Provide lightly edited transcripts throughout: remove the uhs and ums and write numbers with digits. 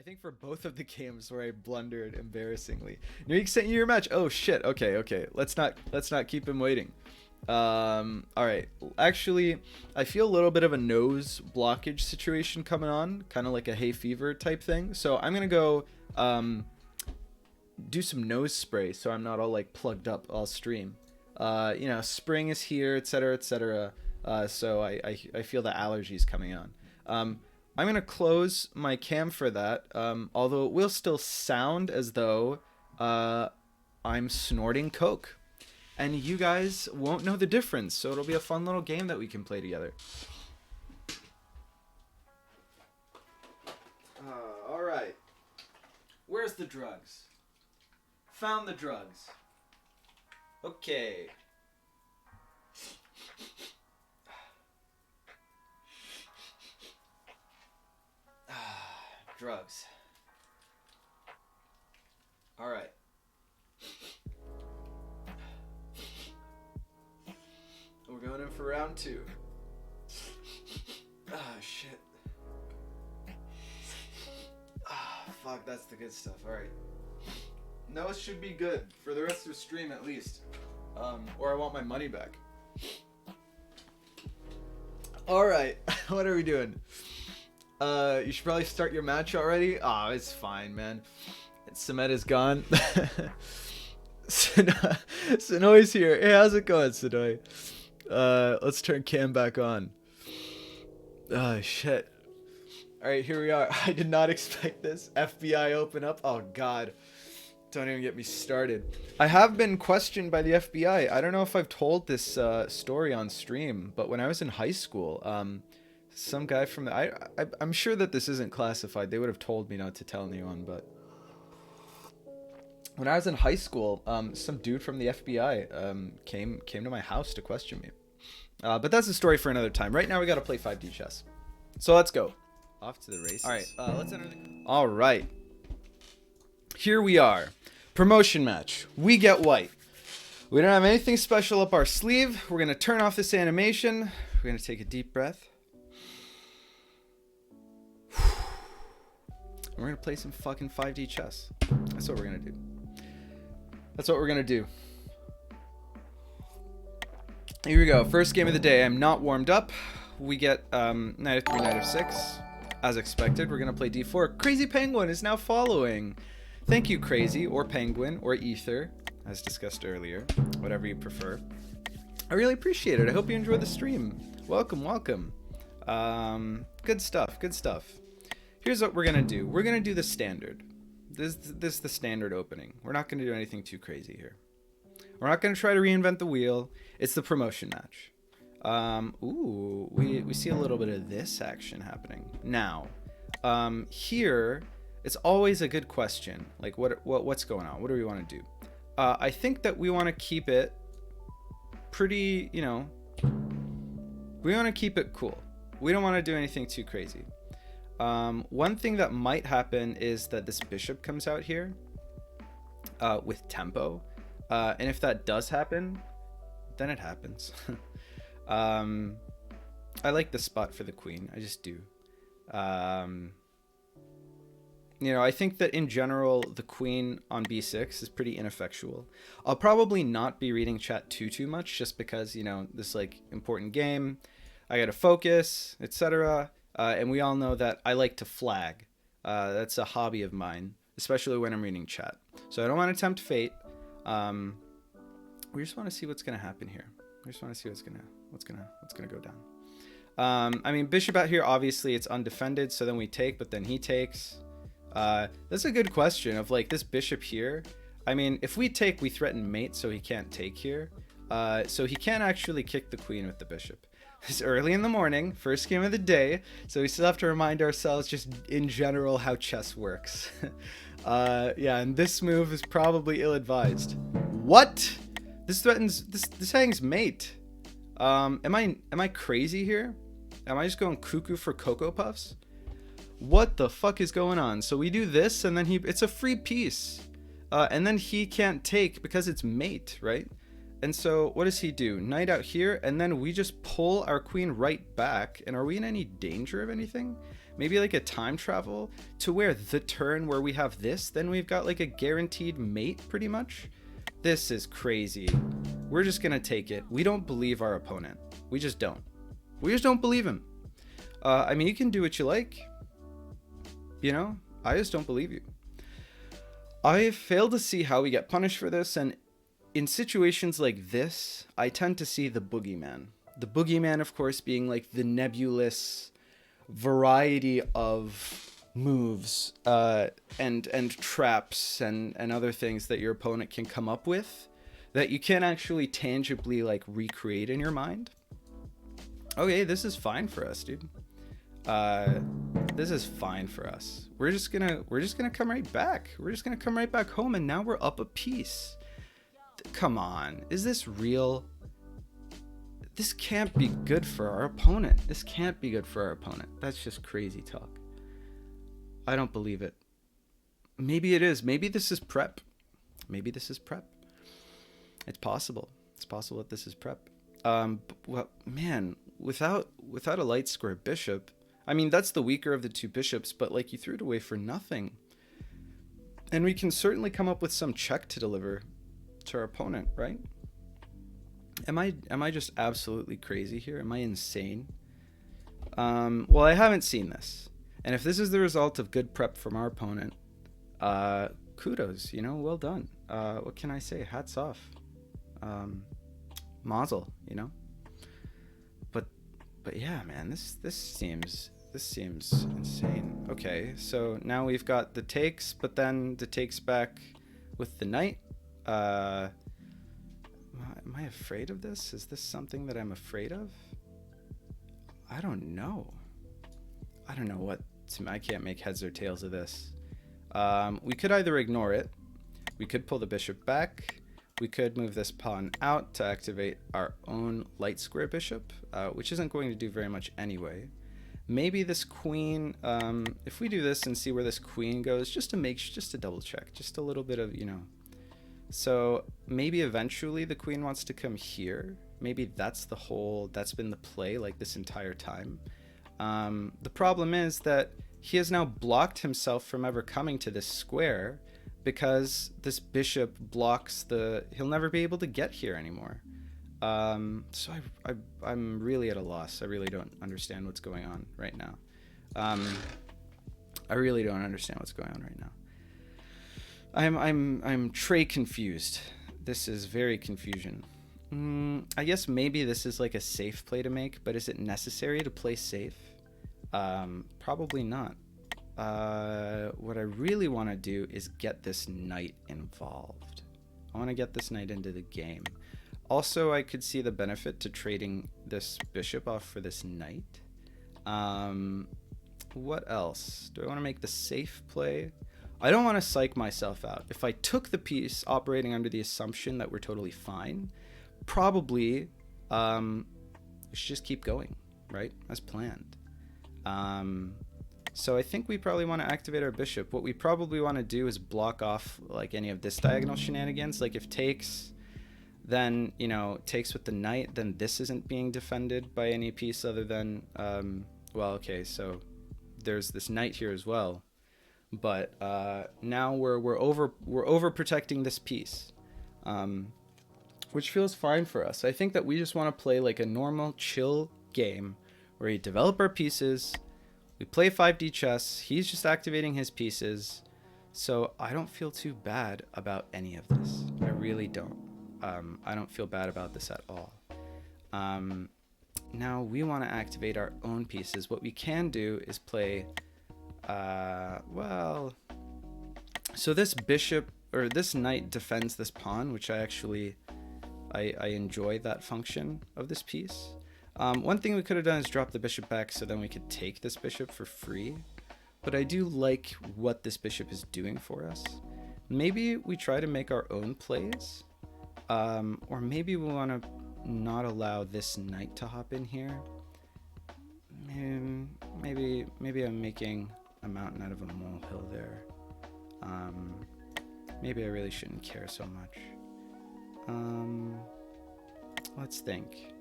I think for both of the games where I blundered embarrassingly. Narik sent you your match. Oh shit. Okay, okay. Let's not keep him waiting. All right. Actually, I feel a little bit of a nose blockage situation coming on, kind of like a hay fever type thing. So I'm gonna go do some nose spray so I'm not all like plugged up all stream. Spring is here, etc., etc. So I feel the allergies coming on. I'm gonna close my cam for that. Although it will still sound as though I'm snorting coke, and you guys won't know the difference. So it'll be a fun little game that we can play together. All right. Where's the drugs? Found the drugs. Okay. Drugs. All right. We're going in for round 2. Ah, shit. Ah, fuck, that's the good stuff. All right. Nose should be good for the rest of the stream at least. Or I want my money back. All right. What are we doing? You should probably start your match already. Ah, oh, it's fine, man. Samet is gone. Sonoy's here. Hey, how's it going, Sonoy? Let's turn cam back on. Oh, shit. All right, here we are. I did not expect this. FBI open up. Oh, God. Don't even get me started. I have been questioned by the FBI. I don't know if I've told this story on stream, but when I was in high school, some guy from the... I'm sure that this isn't classified. They would have told me not to tell anyone, but... When I was in high school, some dude from the FBI came to my house to question me. But that's a story for another time. Right now, we got to play 5D chess. So let's go. Off to the races. All right, let's enter the... All right. Here we are. Promotion match. We get white. We don't have anything special up our sleeve. We're going to turn off this animation. We're going to take a deep breath. We're going to play some fucking 5D chess. That's what we're going to do. That's what we're going to do. Here we go. First game of the day. I'm not warmed up. We get knight of 3, knight of 6. As expected, we're going to play d4. Crazy Penguin is now following. Thank you, Crazy, or Penguin, or Ether, as discussed earlier. Whatever you prefer. I really appreciate it. I hope you enjoyed the stream. Welcome, welcome. Good stuff, good stuff. Here's what we're going to do. We're going to do the standard. This is the standard opening. We're not going to do anything too crazy here. We're not going to try to reinvent the wheel. It's the promotion match. Ooh, we see a little bit of this action happening. Now, here, it's always a good question. Like, what's going on? What do we want to do? I think that we want to keep it pretty, we want to keep it cool. We don't want to do anything too crazy. One thing that might happen is that this bishop comes out here with tempo. And if that does happen, then it happens. I like the spot for the queen. I just do. I think that in general, the queen on b6 is pretty ineffectual. I'll probably not be reading chat too much just because, this like important game. I got to focus, etc. And we all know that I like to flag. That's a hobby of mine, especially when I'm reading chat. So I don't want to tempt fate. We just want to see what's going to happen here. We just want to see what's gonna go down. I mean, bishop out here, obviously it's undefended, so then we take, but then he takes. That's a good question of like this bishop here. I mean, if we take, we threaten mate, so he can't take here. So he can't actually kick the queen with the bishop. It's early in the morning, first game of the day, so we still have to remind ourselves just in general how chess works. Yeah, and this move is probably ill-advised. What? This threatens, this hangs mate. Am I crazy here? Am I just going cuckoo for Cocoa Puffs? What the fuck is going on? So we do this, and then it's a free piece. And then he can't take because it's mate, right? And so what does he do? Knight out here, and then we just pull our queen right back. And are we in any danger of anything? Maybe like a time travel to where the turn where we have this, then we've got like a guaranteed mate pretty much. This is crazy. We're just gonna take it. We don't believe our opponent. We just don't. We just don't believe him. I mean, you can do what you like. You know, I just don't believe you. I fail to see how we get punished for this, and in situations like this, I tend to see the boogeyman. The boogeyman, of course, being like the nebulous variety of moves and traps and other things that your opponent can come up with that you can't actually tangibly like recreate in your mind. Okay, this is fine for us, dude. This is fine for us. We're just gonna come right back. We're just gonna come right back home, and now we're up a piece. Come on, is this real? This can't be good for our opponent. This can't be good for our opponent. That's just crazy talk. I don't believe it. Maybe it is. Maybe this is prep. Maybe this is prep. It's possible. It's possible that this is prep. Well, man, without a light square bishop, I mean, that's the weaker of the two bishops, but like you threw it away for nothing. And we can certainly come up with some check to deliver to our opponent, right? Am I just absolutely crazy here? Am I insane? Well, I haven't seen this. And if this is the result of good prep from our opponent, kudos, you know, well done. What can I say? Hats off. Mazel, you know? But yeah, man, this seems insane. Okay, so now we've got the takes, but then the takes back with the knight. Am I afraid of this? Is this something that I'm afraid of? I don't know. I don't know what I can't make heads or tails of this. We could either ignore it. We could pull the bishop back. We could move this pawn out to activate our own light square bishop, which isn't going to do very much anyway. Maybe this queen, if we do this and see where this queen goes, just to double check, just a little bit of, you know. So maybe eventually the queen wants to come here. Maybe that's been the play like this entire time. The problem is that he has now blocked himself from ever coming to this square, because this bishop blocks he'll never be able to get here anymore. So I'm really at a loss. I really don't understand what's going on right now. I really don't understand what's going on right now. I'm Trey confused. This is very confusion. I guess maybe this is like a safe play to make, but is it necessary to play safe? Probably not. What I really want to do is get this knight involved. I want to get this knight into the game. Also, I could see the benefit to trading this bishop off for this knight. What else? Do I want to make the safe play? I don't want to psych myself out. If I took the piece operating under the assumption that we're totally fine, probably we should just keep going, right? As planned. So I think we probably want to activate our bishop. What we probably want to do is block off like any of this diagonal shenanigans. Like if takes, then, you know, takes with the knight, then this isn't being defended by any piece other than, well, okay, so there's this knight here as well. But now we're over protecting this piece, which feels fine for us. I think that we just want to play like a normal chill game where we develop our pieces. We play 5D chess. He's just activating his pieces. So I don't feel too bad about any of this. I really don't. I don't feel bad about this at all. Now we want to activate our own pieces. What we can do is play, well, so this bishop or this knight defends this pawn, which I enjoy that function of this piece. One thing we could have done is drop the bishop back so then we could take this bishop for free. But I do like what this bishop is doing for us. Maybe we try to make our own plays. Or maybe we want to not allow this knight to hop in here. Maybe I'm making a mountain out of a molehill there. Maybe I really shouldn't care so much. Let's think.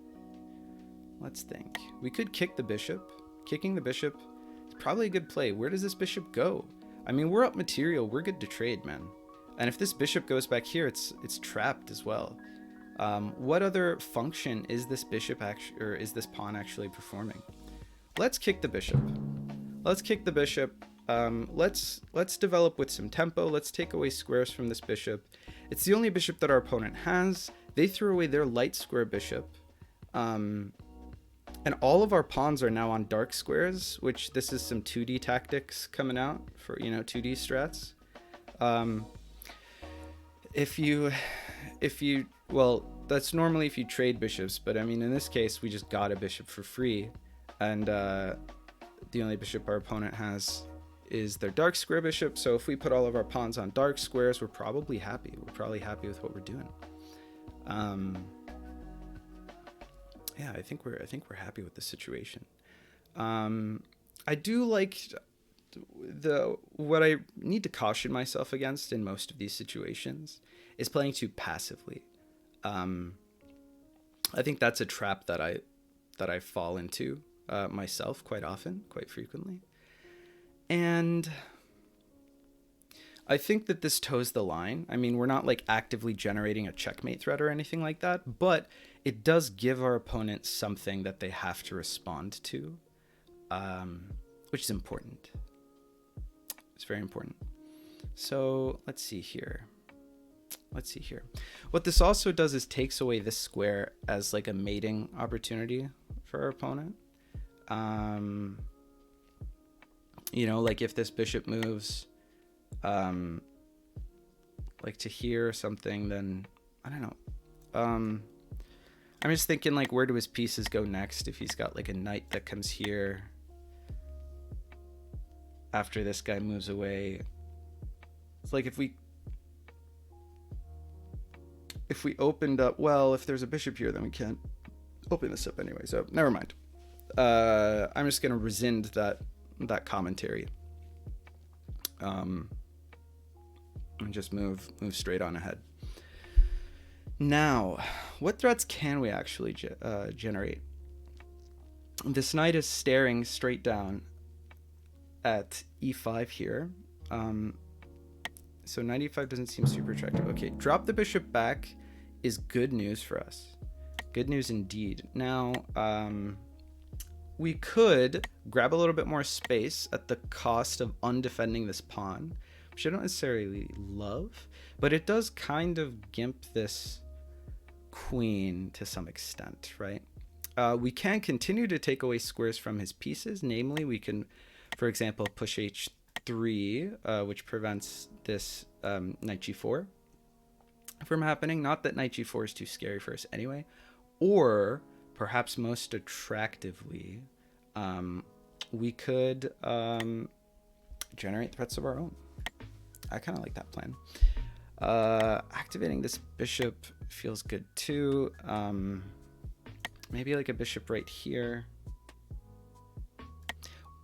We could kick the bishop. Kicking the bishop is probably a good play. Where does this bishop go? I mean, we're up material. We're good to trade, man. And if this bishop goes back here, it's trapped as well. What other function is this bishop actually, or is this pawn actually performing? Let's kick the bishop. Let's kick the bishop. Let's develop with some tempo. Let's take away squares from this bishop. It's the only bishop that our opponent has. They threw away their light square bishop. And all of our pawns are now on dark squares, which this is some 2D tactics coming out for, 2D strats. Well, that's normally if you trade bishops, but I mean, in this case, we just got a bishop for free. And the only bishop our opponent has is their dark square bishop. So if we put all of our pawns on dark squares, we're probably happy. We're probably happy with what we're doing. Yeah, I think we're happy with the situation. I do like what I need to caution myself against in most of these situations is playing too passively. I think that's a trap that I fall into myself quite often, quite frequently. And I think that this toes the line. I mean, we're not like actively generating a checkmate threat or anything like that, but it does give our opponent something that they have to respond to, which is important. It's very important. So let's see here. What this also does is takes away this square as like a mating opportunity for our opponent. Like if this bishop moves like to here or something, then I don't know. I'm just thinking, like, where do his pieces go next if he's got like a knight that comes here after this guy moves away. It's like if we opened up, well, if there's a bishop here, then we can't open this up anyway, so never mind. I'm just gonna rescind that commentary, and just move straight on ahead. Now, what threats can we actually generate? This knight is staring straight down at e5 here. So knight e5 doesn't seem super attractive. Okay, drop the bishop back is good news for us. Good news indeed. Now, we could grab a little bit more space at the cost of undefending this pawn, which I don't necessarily love, but it does kind of gimp this queen to some extent, right? We can continue to take away squares from his pieces. Namely, we can, for example, push h3, which prevents this knight g4 from happening. Not that knight g4 is too scary for us anyway. Or, perhaps most attractively, we could generate threats of our own. I kind of like that plan. Activating this bishop feels good too. Maybe like a bishop right here.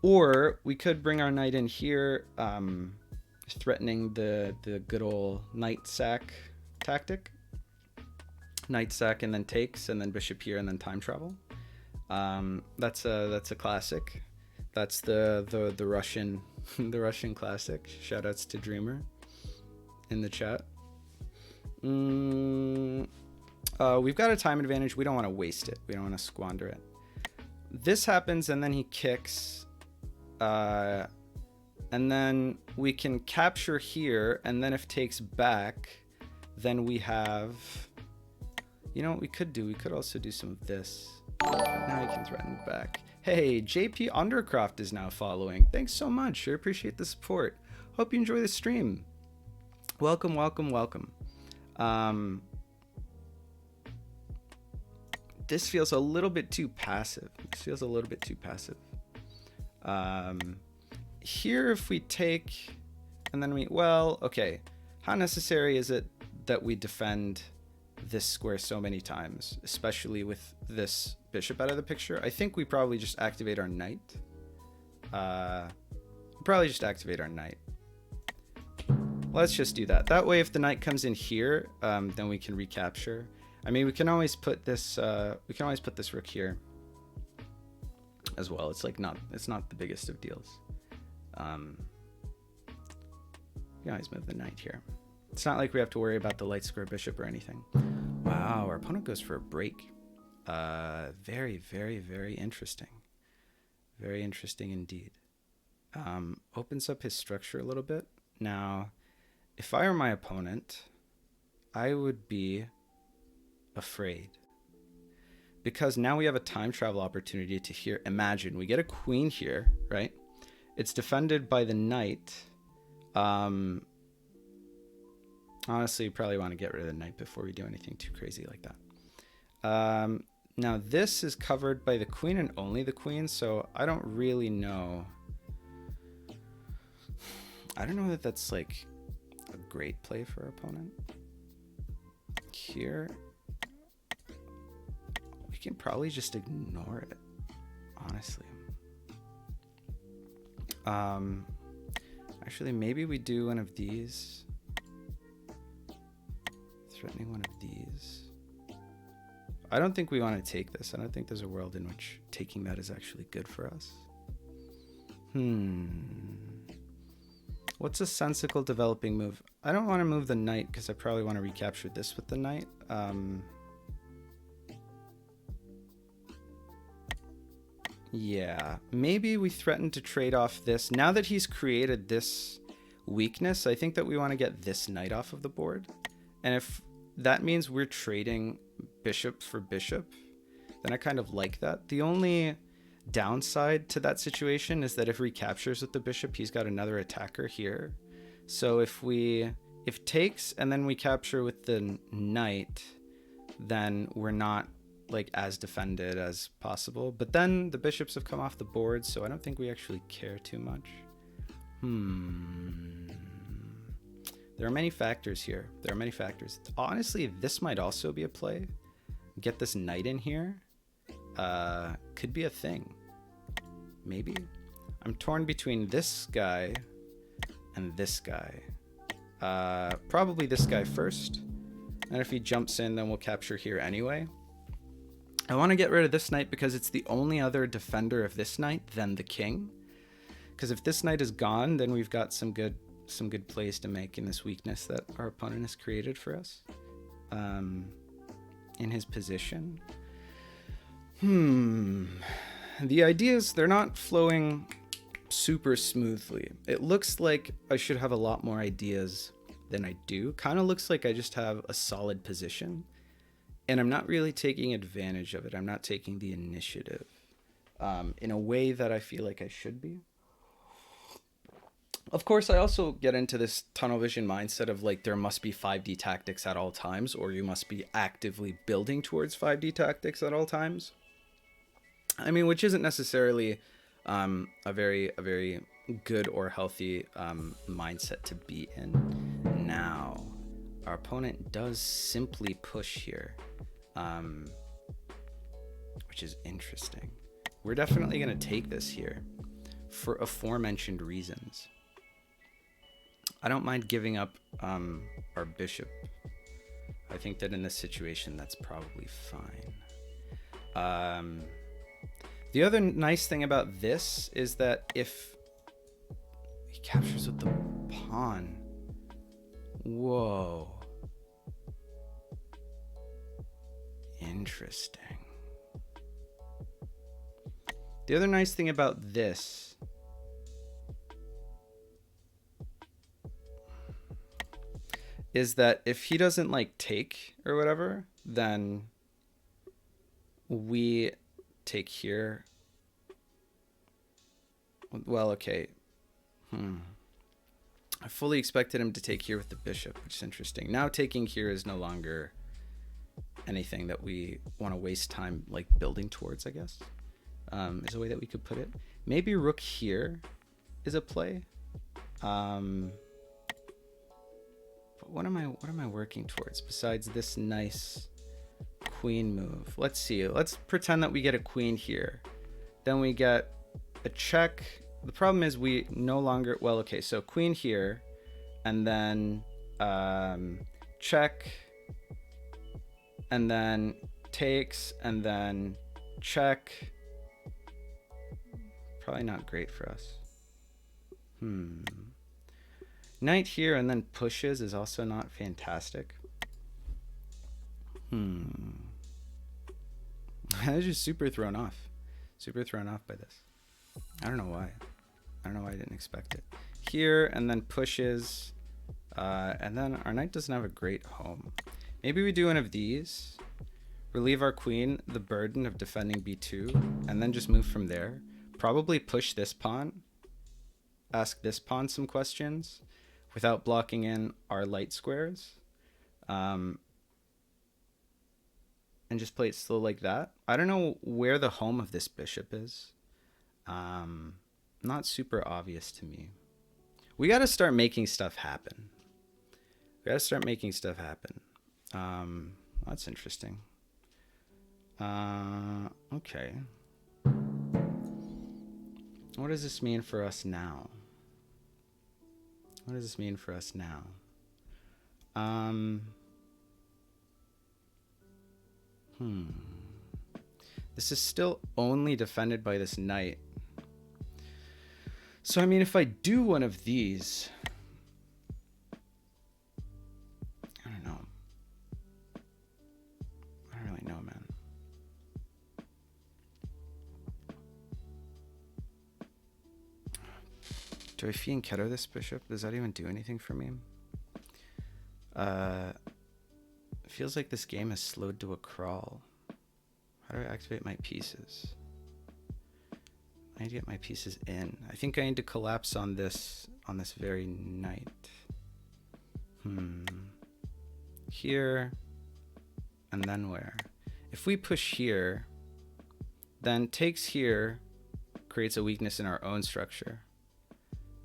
Or we could bring our knight in here, threatening the good old knight sack tactic. Knight sack and then takes, and then bishop here and then time travel. That's a classic. That's the Russian the Russian classic. Shoutouts to Dreamer in the chat. We've got a time advantage. We don't want to waste it. We don't want to squander it. This happens, and then he kicks. And then we can capture here, and then if takes back, then we have... You know what we could do? We could also do some of this. Now he can threaten back. Hey, JP Undercroft is now following. Thanks so much. I appreciate the support. Hope you enjoy the stream. Welcome, welcome, welcome. This feels a little bit too passive. Here, if we take, and then we, well, okay. How necessary is it that we defend this square so many times, especially with this bishop out of the picture? I think we probably just activate our knight. Let's just do that. That way, if the knight comes in here, then we can recapture. I mean, we can always put this. We can always put this rook here as well. It's like it's not the biggest of deals. You always move the knight here. It's not like we have to worry about the light square bishop or anything. Wow, our opponent goes for a break. Very, very, very interesting. Very interesting indeed. Opens up his structure a little bit. Now, if I were my opponent, I would be afraid. Because now we have a time travel opportunity to here. Imagine, we get a queen here, right? It's defended by the knight. Honestly, you probably want to get rid of the knight before we do anything too crazy like that. Now this is covered by the queen and only the queen, so I don't really know. I don't know that that's like a great play for our opponent. Here, we can probably just ignore it, honestly. Actually, maybe we do one of these. Threatening one of these. I don't think we want to take this. I don't think there's a world in which taking that is actually good for us. What's a sensible developing move? I don't want to move the knight because I probably want to recapture this with the knight. Yeah, maybe we threaten to trade off this. Now that he's created this weakness, I think that we want to get this knight off of the board. And if that means we're trading bishop for bishop, then I kind of like that. The only downside to that situation is that if he recaptures with the bishop, he's got another attacker here. So if takes and then we capture with the knight, then we're not like as defended as possible. But then the bishops have come off the board, so I don't think we actually care too much. There are many factors here. There are many factors. Honestly, this might also be a play. Get this knight in here. Could be a thing. Maybe. I'm torn between this guy and this guy. Probably this guy first. And if he jumps in, then we'll capture here anyway. I want to get rid of this knight because it's the only other defender of this knight than the king. Because if this knight is gone, then we've got some good plays to make in this weakness that our opponent has created for us. In his position. The ideas, they're not flowing super smoothly. It looks like I should have a lot more ideas than I do. Kind of looks like I just have a solid position. And I'm not really taking advantage of it. I'm not taking the initiative in a way that I feel like I should be. Of course, I also get into this tunnel vision mindset of like there must be 5D tactics at all times, or you must be actively building towards 5D tactics at all times. I mean, which isn't necessarily a very good or healthy mindset to be in. Now, our opponent does simply push here, which is interesting. We're definitely going to take this here for aforementioned reasons. I don't mind giving up our bishop. I think that in this situation, that's probably fine. The other nice thing about this is that if he captures with the pawn, whoa, interesting. The other nice thing about this is that if he doesn't like take or whatever, then we take here. Well, okay. I fully expected him to take here with the bishop, which is interesting. Now taking here is no longer anything that we want to waste time like building towards, I guess. Is a way that we could put it. Maybe rook here is a play. But what am I working towards besides this nice queen move? Let's see. Let's pretend that we get a queen here. Then we get a check. The problem is we no longer, well, okay, so queen here, and then check, and then takes, and then check. Probably not great for us. Knight here and then pushes is also not fantastic. I was just super thrown off. Super thrown off by this. I don't know why. I don't know why I didn't expect it. Here and then pushes. And then our knight doesn't have a great home. Maybe we do one of these. Relieve our queen the burden of defending b2. And then just move from there. Probably push this pawn. Ask this pawn some questions without blocking in our light squares. And just play it slow like that. I don't know where the home of this bishop is. Not super obvious to me. We got to start making stuff happen. We got to start making stuff happen. That's interesting. Okay. What does this mean for us now? What does this mean for us now? This is still only defended by this knight. So, I mean, if I do one of these... I don't know. I don't really know, man. Do I fianchetto this bishop? Does that even do anything for me? It feels like this game has slowed to a crawl. How do I activate my pieces? I need to get my pieces in. I think I need to collapse on this very knight. Here, and then where? If we push here, then takes here creates a weakness in our own structure,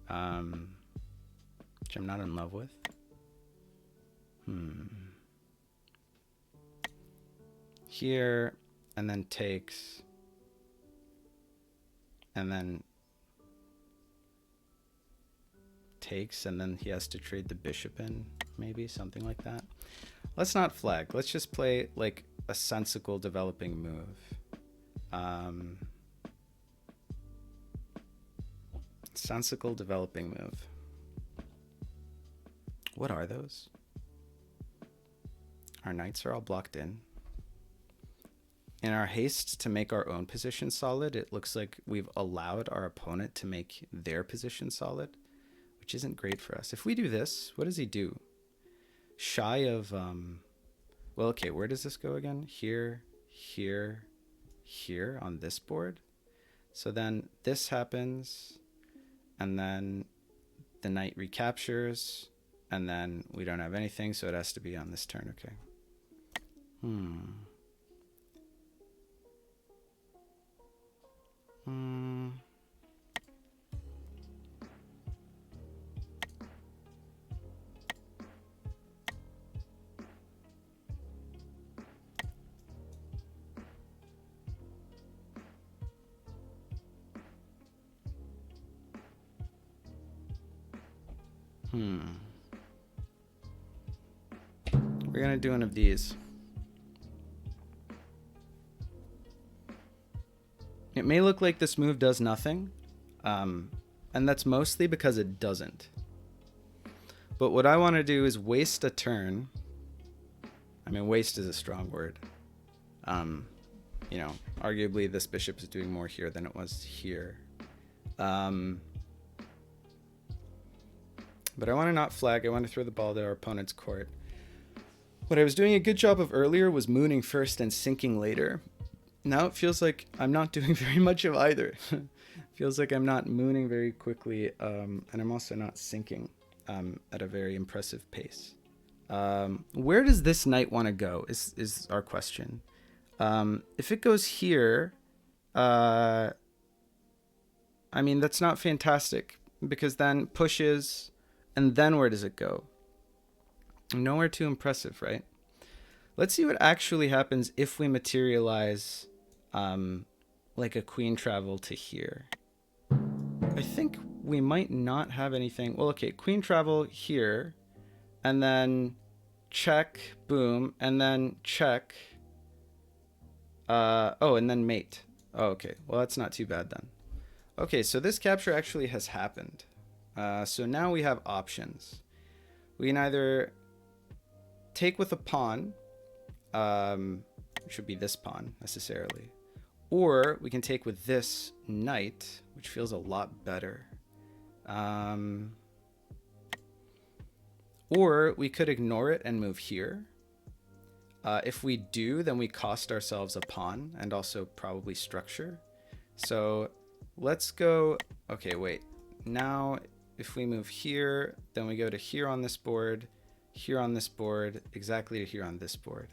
which I'm not in love with. Here, and then takes, and then takes, and then he has to trade the bishop in, maybe something like that. Let's not flag. Let's just play like a sensible developing move. Sensible developing move. What are those? Our knights are all blocked in. In our haste to make our own position solid, it looks like we've allowed our opponent to make their position solid, which isn't great for us. If we do this, what does he do? Shy of, well, okay, where does this go again? Here, here, here on this board. So then this happens, and then the knight recaptures, and then we don't have anything, so it has to be on this turn, okay. We're gonna do one of these. It may look like this move does nothing, and that's mostly because it doesn't. But what I want to do is waste a turn. I mean, waste is a strong word. You know, arguably this bishop is doing more here than it was here. But I want to not flag. I want to throw the ball to our opponent's court. What I was doing a good job of earlier was mooning first and sinking later. Now it feels like I'm not doing very much of either. Feels like I'm not mooning very quickly, and I'm also not sinking at a very impressive pace. Where does this knight want to go is our question. If it goes here, I mean, that's not fantastic, because then pushes, and then where does it go? Nowhere too impressive, right? Let's see what actually happens if we materialize like a queen travel to here. I think we might not have anything. Well, okay, queen travel here, and then check, boom, and then check. Oh, and then mate. Oh, okay. Well, that's not too bad then. Okay, so this capture actually has happened. So now we have options. We can either take with a pawn, which would be this pawn necessarily, or we can take with this knight, which feels a lot better. Or we could ignore it and move here. If we do, then we cost ourselves a pawn and also probably structure. So let's go. Okay, wait. Now, if we move here, then we go to here on this board, exactly to here on this board.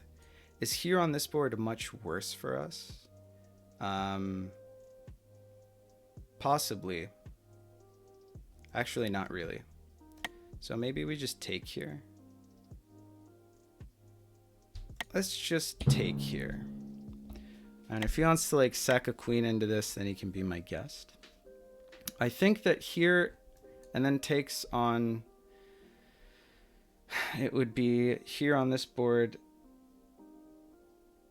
Is here on this board much worse for us? Possibly. Actually, not really. So maybe we just take here. Let's just take here. And if he wants to like sack a queen into this, then he can be my guest. I think that here and then takes on, it would be here on this board,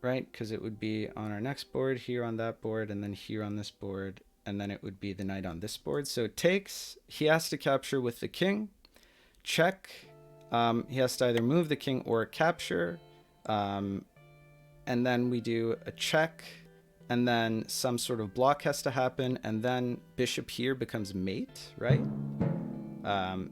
right? Because it would be on our next board, here on that board, and then here on this board, and then it would be the knight on this board. So it takes, he has to capture with the king, check. He has to either move the king or capture. And then we do a check, and then some sort of block has to happen, and then bishop here becomes mate, right?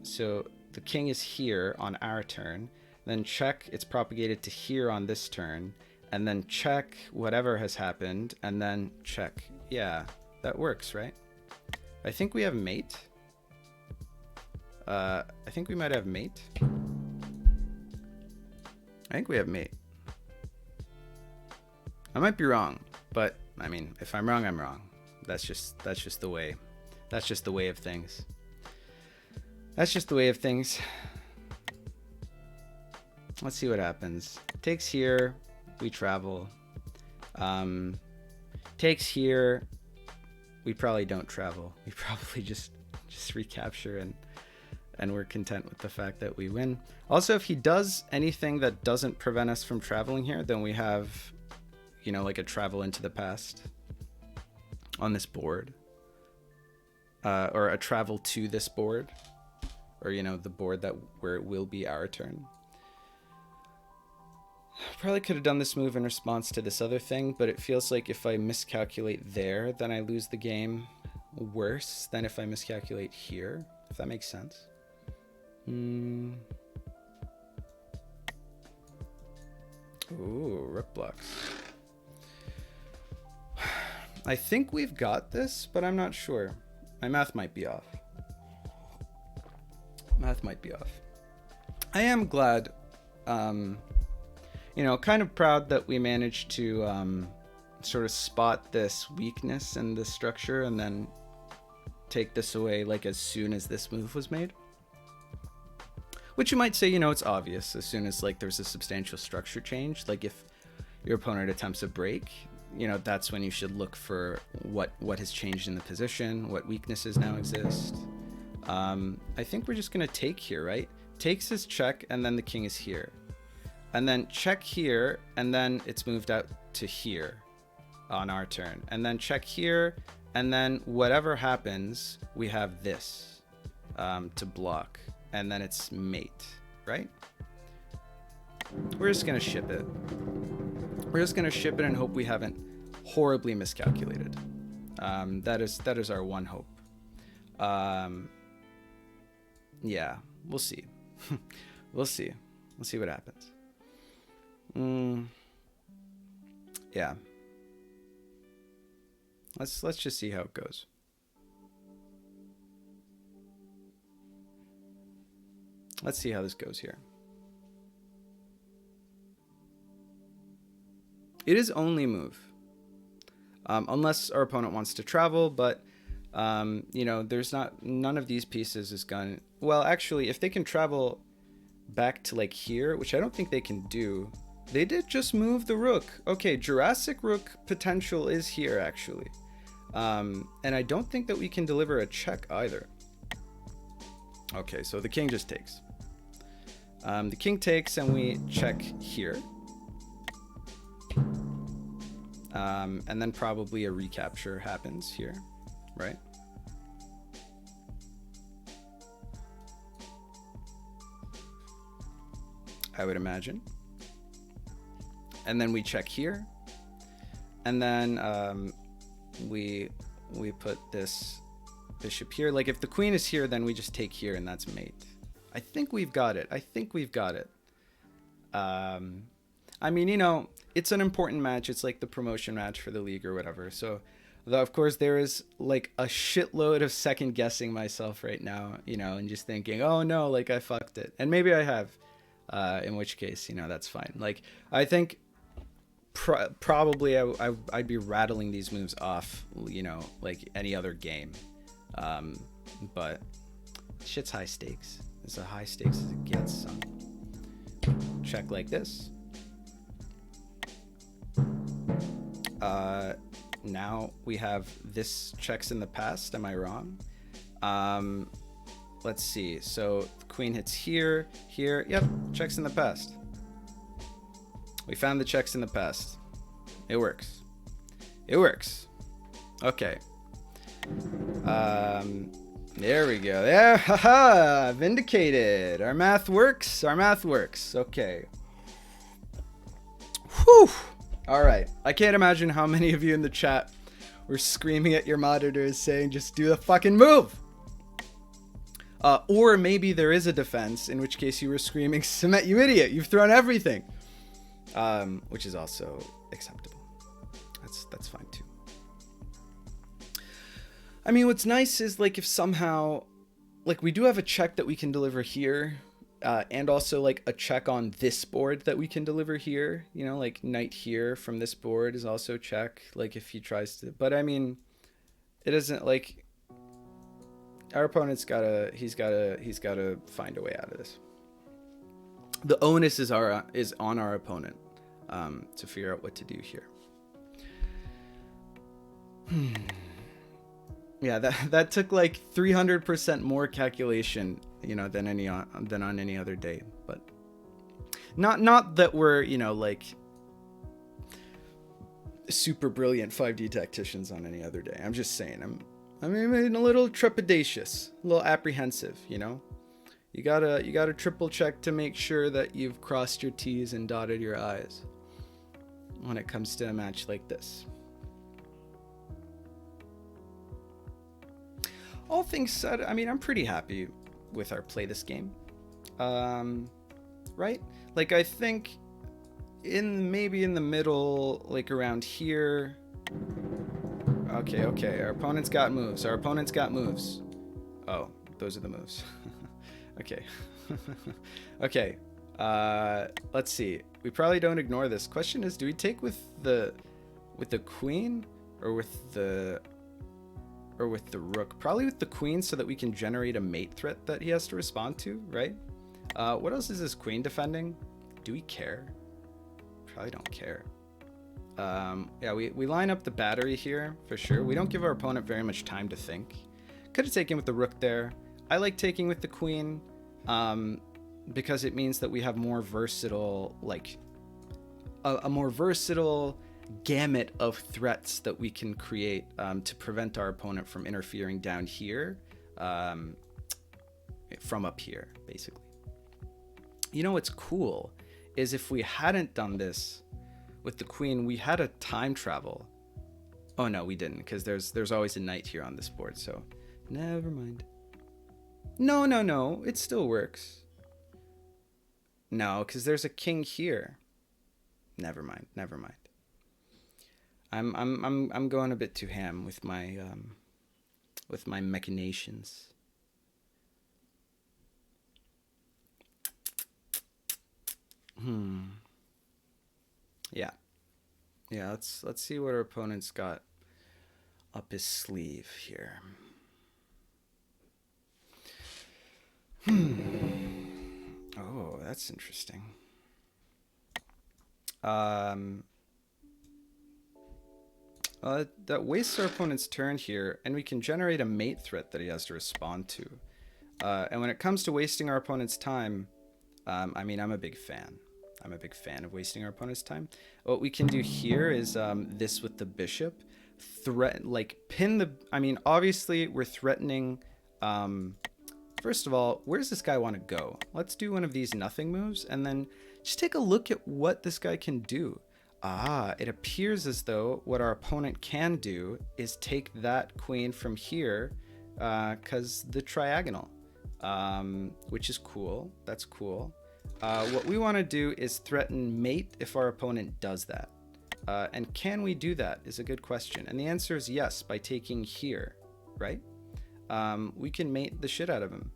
So the king is here on our turn, then check, it's propagated to here on this turn, and then check whatever has happened, and then check. Yeah, that works, right? I think we have mate. I think we might have mate. I think we have mate. I might be wrong, but I mean, if I'm wrong, I'm wrong. That's just the way. That's just the way of things. That's just the way of things. Let's see what happens. Takes here, we travel. Takes here, we probably don't travel. We probably just recapture and we're content with the fact that we win. Also, if he does anything that doesn't prevent us from traveling here, then we have, you know, like a travel into the past on this board, or a travel to this board, or, you know, the board that where it will be our turn. Probably could have done this move in response to this other thing, but it feels like if I miscalculate there, then I lose the game worse than if I miscalculate here, if that makes sense. Ooh, rook blocks. I think we've got this, but I'm not sure. My math might be off. Math might be off. I am glad, you know, kind of proud that we managed to sort of spot this weakness in the structure and then take this away like as soon as this move was made. Which you might say, you know, it's obvious as soon as like there's a substantial structure change. Like if your opponent attempts a break, you know, that's when you should look for what has changed in the position, what weaknesses now exist. I think we're just gonna take here, right? Takes his check, and then the king is here. And then check here, and then it's moved out to here on our turn. And then check here, and then whatever happens, we have this to block. And then it's mate, right? We're just gonna ship it. We're just gonna ship it and hope we haven't horribly miscalculated. That is our one hope. Yeah, we'll see. We'll see. We'll see what happens. Yeah. Let's just see how it goes. Let's see how this goes here. It is only move. Unless our opponent wants to travel, but you know, there's none of these pieces is gonna, well, actually, if they can travel back to like here, which I don't think they can do, they did just move the rook. Okay, Jurassic rook potential is here actually. And I don't think that we can deliver a check either. Okay, so the king just takes. The king takes and we check here. And then probably a recapture happens here, right? I would imagine. And then we check here. And then we put this bishop here. Like if the queen is here, then we just take here and that's mate. I think we've got it. I think we've got it. I mean, you know, it's an important match. It's like the promotion match for the league or whatever. So, though, of course, there is like a shitload of second guessing myself right now, you know, and just thinking, oh no, like I fucked it. And maybe I have, in which case, you know, that's fine. Like, I think probably I'd be rattling these moves off, you know, like any other game. But shit's high stakes. It's as high stakes as it gets, son. Check like this. Now we have this checks in the past. Am I wrong? Let's see. So the queen hits here, here. Yep, checks in the past. We found the checks in the past. It works. It works. Okay. There we go. There, haha, vindicated. Our math works. Our math works. Okay. Whew. All right. I can't imagine how many of you in the chat were screaming at your monitors saying, just do the fucking move. Or maybe there is a defense, in which case you were screaming, Cement, you idiot. You've thrown everything. Which is also acceptable. That's fine too. I mean, what's nice is like if somehow, like we do have a check that we can deliver here, and also like a check on this board that we can deliver here, you know, like knight here from this board is also check, like if he tries to, but I mean, it isn't like our opponent's he's gotta find a way out of this. The onus is on our opponent, to figure out what to do here. Yeah, that took like 300% more calculation, you know, than on any other day. But not that we're, you know, like super brilliant 5D tacticians on any other day. I'm just saying, I'm a little trepidatious, a little apprehensive, you know. You gotta triple check to make sure that you've crossed your T's and dotted your I's when it comes to a match like this. All things said, I mean, I'm pretty happy with our play this game. Right? Like, I think maybe in the middle, like around here. Okay. Our opponent's got moves. Oh, those are the moves. Okay. Okay. Let's see. We probably don't ignore this. Question is, do we take with the queen or with the rook? Probably with the queen, so that we can generate a mate threat that he has to respond to, right? What else is this queen defending? Do we care? Probably don't care. Yeah, we line up the battery here for sure. We don't give our opponent very much time to think. Could have taken with the rook there. I like taking with the queen, because it means that we have more versatile, like a more versatile gamut of threats that we can create to prevent our opponent from interfering down here, from up here, basically. You know what's cool is if we hadn't done this with the queen, we had a time travel. Oh no, we didn't, because there's always a knight here on this board, so never mind. No, it still works. No, because there's a king here. Never mind. I'm going a bit too ham with my machinations. Yeah, let's see what our opponent's got up his sleeve here. Oh, that's interesting. That wastes our opponent's turn here, and we can generate a mate threat that he has to respond to. And when it comes to wasting our opponent's time, I mean, I'm a big fan. I'm a big fan of wasting our opponent's time. What we can do here is this with the bishop. Pin the... I mean, obviously, we're threatening... First of all, where does this guy want to go? Let's do one of these nothing moves and then just take a look at what this guy can do. Ah, it appears as though what our opponent can do is take that queen from here, because the triagonal, which is cool. That's cool. What we want to do is threaten mate if our opponent does that. And can we do that is a good question. And the answer is yes, by taking here, right? We can mate the shit out of him.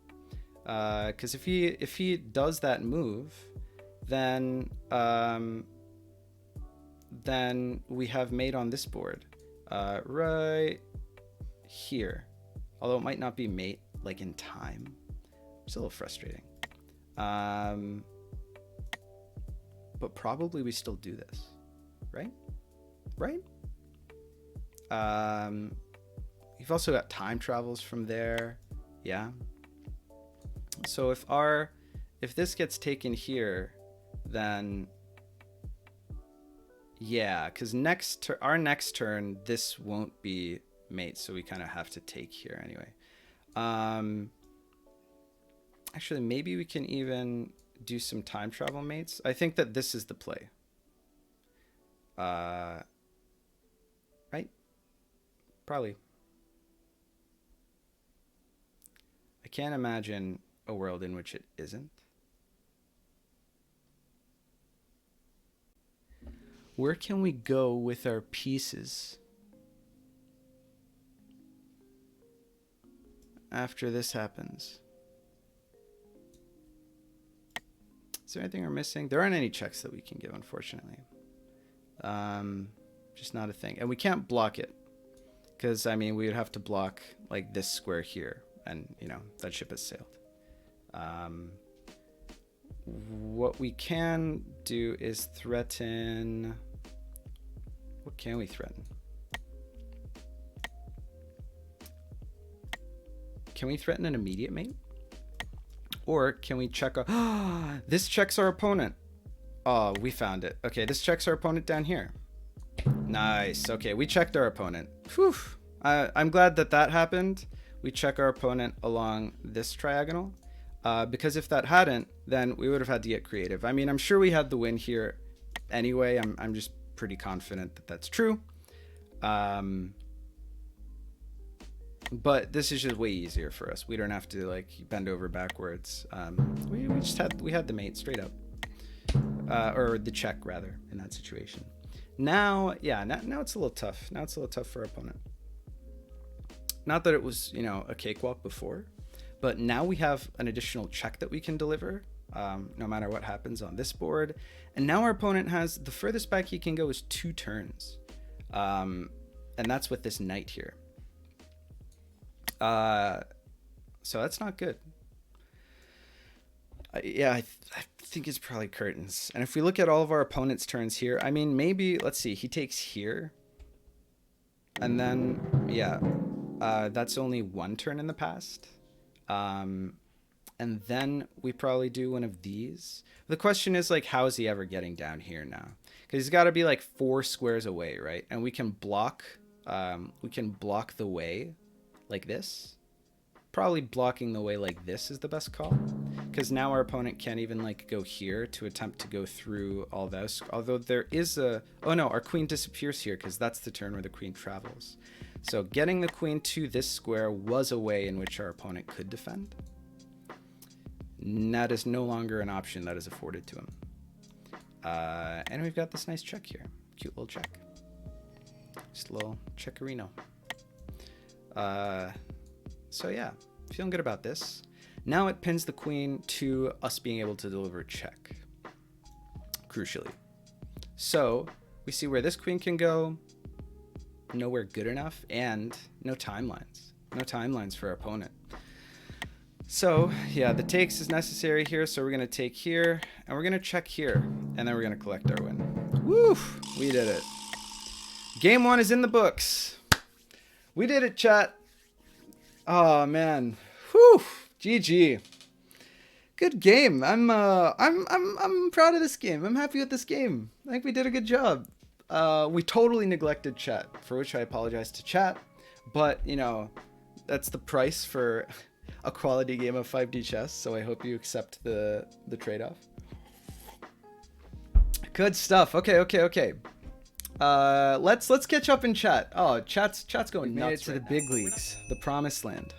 Because if he does that move, then we have mate on this board, right here. Although it might not be mate like in time. It's a little frustrating. But probably we still do this, right? Right? You've also got time travels from there. Yeah. So if this gets taken here, then yeah, because our next turn, this won't be mate, so we kind of have to take here anyway. Actually, maybe we can even do some time travel mates. I think that this is the play. Right? Probably. I can't imagine a world in which it isn't. Where can we go with our pieces after this happens? Is there anything we're missing? There aren't any checks that we can give, unfortunately. Just not a thing. And we can't block it. Because, I mean, we would have to block, like, this square here. And, you know, that ship has sailed. What we can do is threaten... What can we threaten? Can we threaten an immediate mate? Or can we check this checks our opponent. Oh, we found it. Okay, this checks our opponent down here. Nice. Okay, we checked our opponent. Whew. I'm glad that happened. We check our opponent along this triagonal. Because if that hadn't, then we would have had to get creative. I mean, I'm sure we had the win here anyway. I'm just pretty confident that that's true. But this is just way easier for us. We don't have to like bend over backwards. We had the mate straight up, or the check rather in that situation. Now, yeah, now it's a little tough. Now it's a little tough for our opponent. Not that it was, you know, a cakewalk before, but now we have an additional check that we can deliver, no matter what happens on this board. And now our opponent has the furthest back he can go is 2 turns, and that's with this knight here. So that's not good. I think it's probably curtains. And if we look at all of our opponent's turns here, I mean, maybe, let's see, he takes here. And then, yeah, that's only 1 turn in the past. And then we probably do one of these. The question is, like, how is he ever getting down here now? Because he's got to be, like, 4 squares away, right? And we can block the way like this. Probably blocking the way like this is the best call, because now our opponent can't even like go here to attempt to go through all this. Although there is a, oh no, our queen disappears here because that's the turn where the queen travels. So getting the queen to this square was a way in which our opponent could defend. That is no longer an option that is afforded to him. And we've got this nice check here. Cute little check. Just a little checkerino. So yeah, feeling good about this. Now it pins the queen to us being able to deliver a check, crucially. So we see where this queen can go, nowhere good enough, and no timelines. No timelines for our opponent. So yeah, the takes is necessary here, so we're gonna take here, and we're gonna check here, and then we're gonna collect our win. Woo! We did it. Game 1 is in the books. We did it, chat. Oh man, whew, GG. Good game. I'm proud of this game. I'm happy with this game. I think we did a good job. We totally neglected chat, for which I apologize to chat. But you know, that's the price for. a quality game of 5D chess, so I hope you accept the trade-off. Good stuff. Okay. Let's catch up in chat. Oh, chat's going nuts. Made it to the big leagues, the promised land.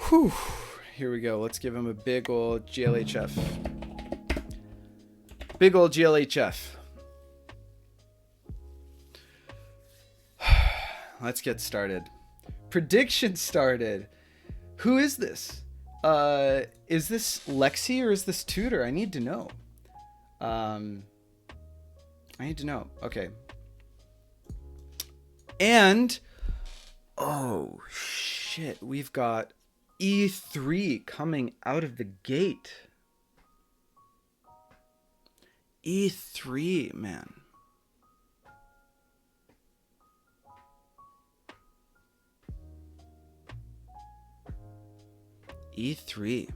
Whew. Here we go. Let's give him a big old GLHF. Big old GLHF. Let's get started. Prediction started. Who is this? Is this Lexi or is this Tudor? I need to know. Okay. And oh shit, we've got E3 coming out of the gate. E3, man. E3.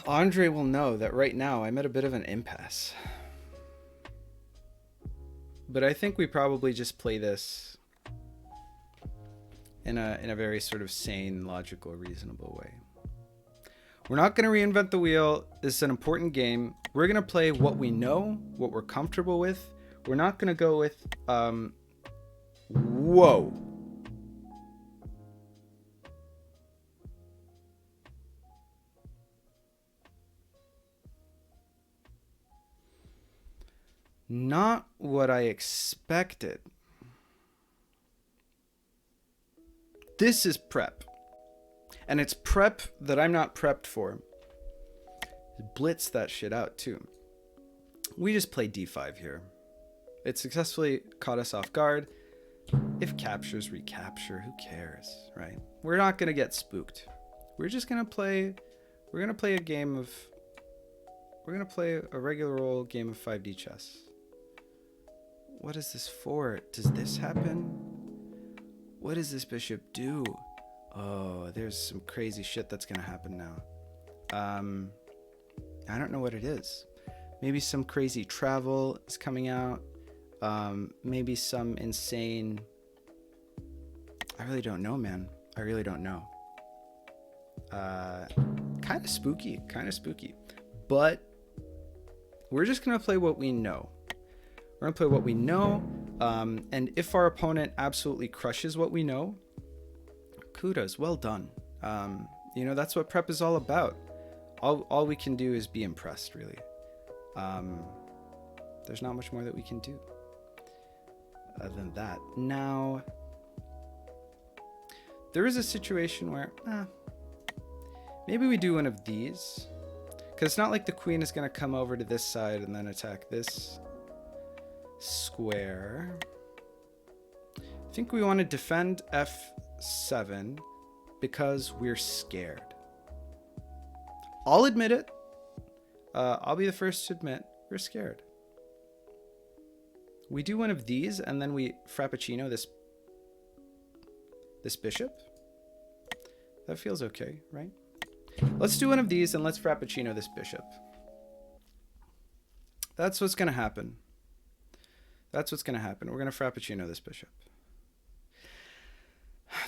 Andre will know that right now I'm at a bit of an impasse. But I think we probably just play this in a very sort of sane, logical, reasonable way. We're not going to reinvent the wheel. This is an important game. We're going to play what we know, what we're comfortable with. We're not going to go with whoa. Not what I expected. This is prep. And it's prep that I'm not prepped for. Blitz that shit out too. We just play D5 here. It successfully caught us off guard. If captures, recapture, who cares, right? We're not gonna get spooked. We're just gonna play, we're gonna play a game of, we're gonna play a regular old game of 5D chess. What is this for? Does this happen? What does this bishop do? Oh, there's some crazy shit that's gonna happen now. I don't know what it is. Maybe some crazy travel is coming out. Maybe some insane... I really don't know, man. I really don't know. Kind of spooky. But we're just gonna play what we know. We're gonna play what we know. And if our opponent absolutely crushes what we know, kudos, well done. You know, that's what prep is all about. All we can do is be impressed, really. There's not much more that we can do other than that. Now, there is a situation where maybe we do one of these, because it's not like the queen is going to come over to this side and then attack this square. I think we want to defend f7 because we're scared. I'll admit it. I'll be the first to admit we're scared. We do one of these and then we frappuccino this bishop. That feels okay, right? Let's do one of these and let's frappuccino this bishop. That's what's going to happen. That's what's going to happen. We're going to frappuccino this bishop.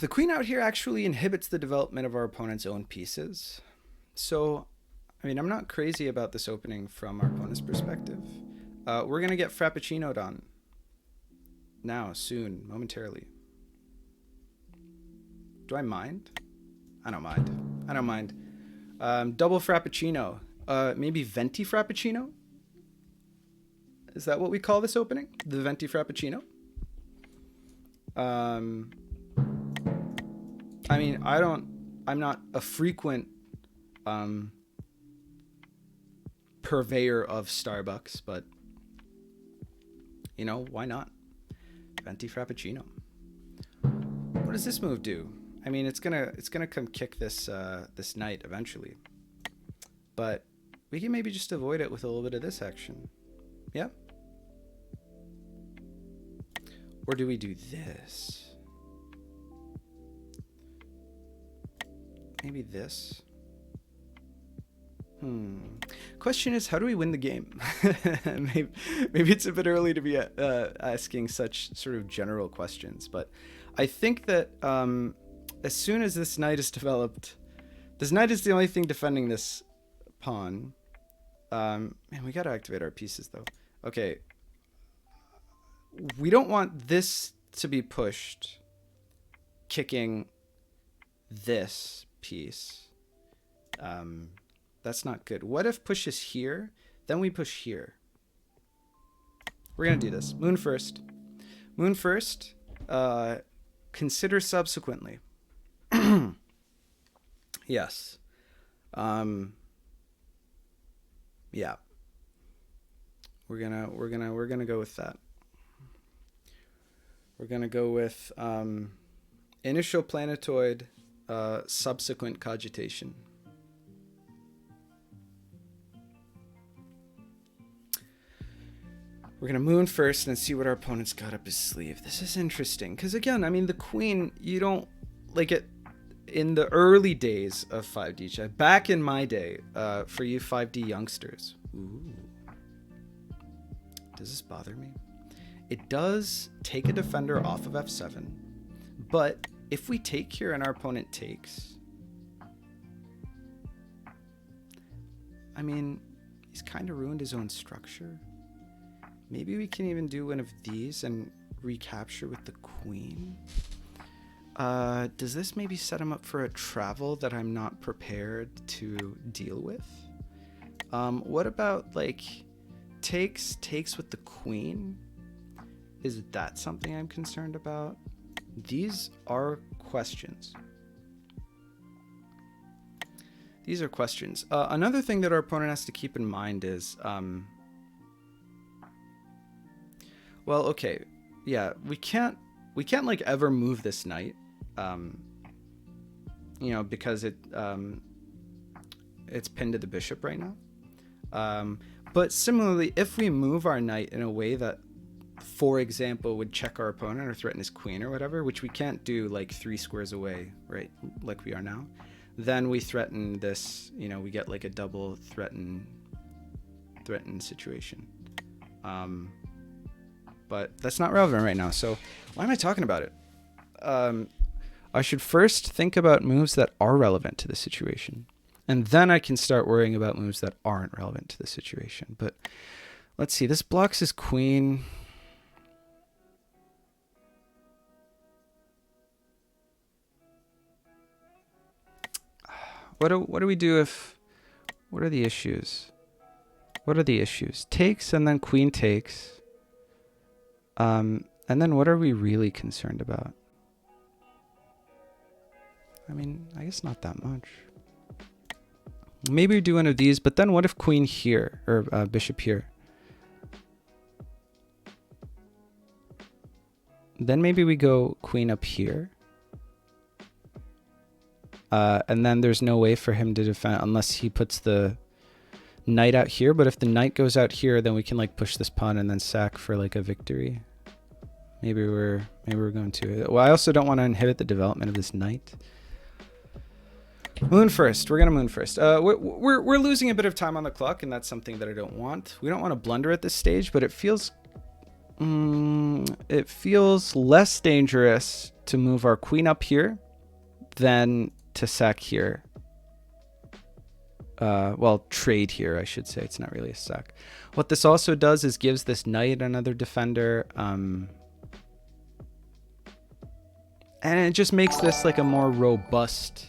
The queen out here actually inhibits the development of our opponent's own pieces. So, I mean, I'm not crazy about this opening from our opponent's perspective. We're going to get frappuccinoed on. Now, soon, momentarily. Do I mind? I don't mind. I don't mind. Double frappuccino. Maybe venti frappuccino? Is that what we call this opening? The venti frappuccino? I mean, I'm not a frequent purveyor of Starbucks, but you know, why not? Venti frappuccino. What does this move do? I mean, it's gonna come kick this this knight eventually, but we can maybe just avoid it with a little bit of this action. Yeah. Or do we do this? Maybe this. question is, how do we win the game? maybe it's a bit early to be asking such sort of general questions, but I think that as soon as this knight is developed, this knight is the only thing defending this pawn. Man, we gotta activate our pieces though. Okay, we don't want this to be pushed, kicking this piece. That's not good. What if pushes here? Then we push here. We're gonna do this. Moon first. Moon first. Consider subsequently. Yes. Yeah. We're gonna go with that. We're gonna go with initial planetoid, subsequent cogitation. We're going to moon first and see what our opponent's got up his sleeve. This is interesting because, again, I mean, the queen, you don't like it in the early days of 5D chess. Back in my day, for you 5D youngsters. Ooh. Does this bother me? It does take a defender off of f7. But if we take here and our opponent takes, I mean, he's kind of ruined his own structure. Maybe we can even do one of these and recapture with the queen. Does this maybe set him up for a travel that I'm not prepared to deal with? What about like takes with the queen? Is that something I'm concerned about? These are questions. These are questions. Another thing that our opponent has to keep in mind is well, okay, yeah, we can't like ever move this knight, you know, because it's pinned to the bishop right now. But similarly, if we move our knight in a way that, for example, would check our opponent or threaten his queen or whatever, which we can't do like 3 squares away, right, like we are now, then we threaten this, you know, we get like a double threaten situation. But that's not relevant right now. So why am I talking about it? I should first think about moves that are relevant to the situation. And then I can start worrying about moves that aren't relevant to the situation. But let's see. This blocks his queen. What do we do if... What are the issues? What are the issues? Takes and then queen takes. And then what are we really concerned about? I mean, I guess not that much. Maybe we do one of these, but then what if queen here, or bishop here? Then maybe we go queen up here. And then there's no way for him to defend unless he puts the knight out here. But if the knight goes out here, then we can like push this pawn and then sack for like a victory. Maybe we're going to. Well, I also don't want to inhibit the development of this knight. Moon first. We're gonna moon first. We're losing a bit of time on the clock, and that's something that I don't want. We don't want to blunder at this stage, but it feels less dangerous to move our queen up here than to sack here. Well, trade here, I should say. It's not really a sack. What this also does is gives this knight another defender. And it just makes this like a more robust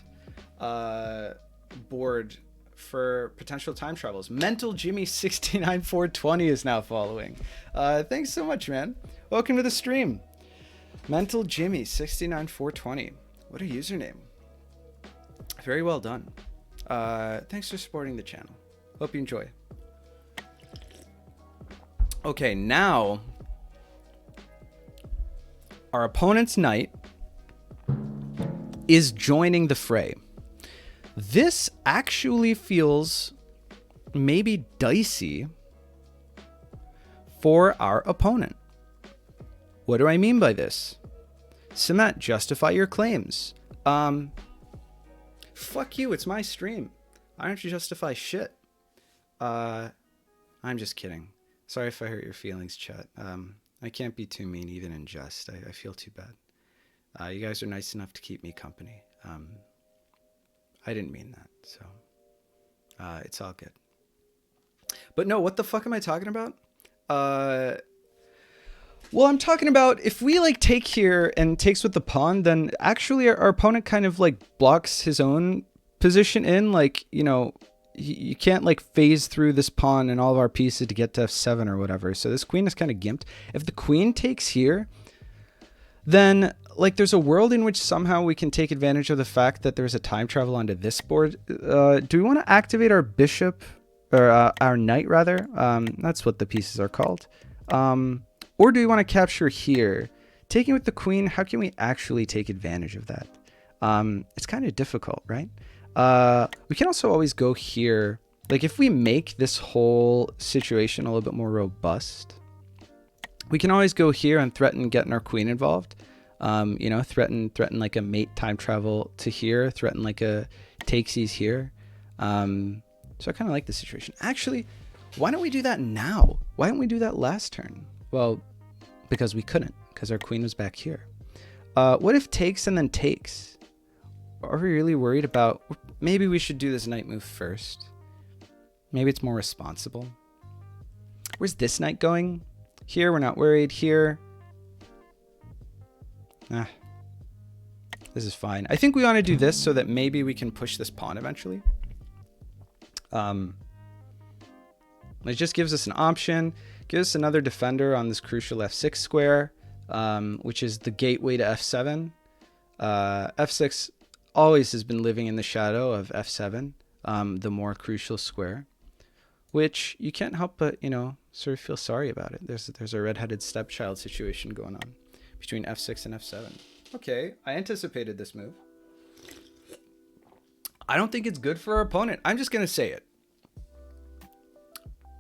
board for potential time travels. Mental Jimmy 69420 is now following. Thanks so much, man. Welcome to the stream. Mental Jimmy 69420. What a username. Very well done. Thanks for supporting the channel. Hope you enjoy. Okay, now our opponent's knight is joining the fray. This actually feels maybe dicey for our opponent. What do I mean by this? Samet, justify your claims. Fuck you, it's my stream. I don't have to justify shit. I'm just kidding. Sorry if I hurt your feelings, chat. I can't be too mean even in jest. I feel too bad. You guys are nice enough to keep me company. I didn't mean that, so it's all good. But no, what the fuck am I talking about? Well, I'm talking about if we like take here and takes with the pawn, then actually our opponent kind of like blocks his own position in. Like, you know, you can't like phase through this pawn and all of our pieces to get to f7 or whatever. So this queen is kind of gimped. If the queen takes here, then like there's a world in which somehow we can take advantage of the fact that there's a time travel onto this board. Do we want to activate our bishop or our knight rather? That's what the pieces are called. Or do we want to capture here? Taking with the queen, how can we actually take advantage of that? It's kind of difficult, right? We can also always go here. Like if we make this whole situation a little bit more robust, we can always go here and threaten getting our queen involved. You know, threaten like a mate time travel to here, threaten like a takesies here. So I kind of like the situation. Actually, why don't we do that now? Why didn't we do that last turn? Well, because we couldn't, because our queen was back here. What if takes and then takes? Are we really worried about, maybe we should do this knight move first. Maybe it's more responsible. Where's this knight going? Here, we're not worried. Here. This is fine. I think we want to do this so that maybe we can push this pawn eventually. It just gives us an option. Gives us another defender on this crucial f6 square, which is the gateway to f7. F6 always has been living in the shadow of f7, the more crucial square, which you can't help but, you know, sort of feel sorry about it. There's a redheaded stepchild situation going on between f6 and f7. Okay, I anticipated this move. I don't think it's good for our opponent. I'm just going to say it.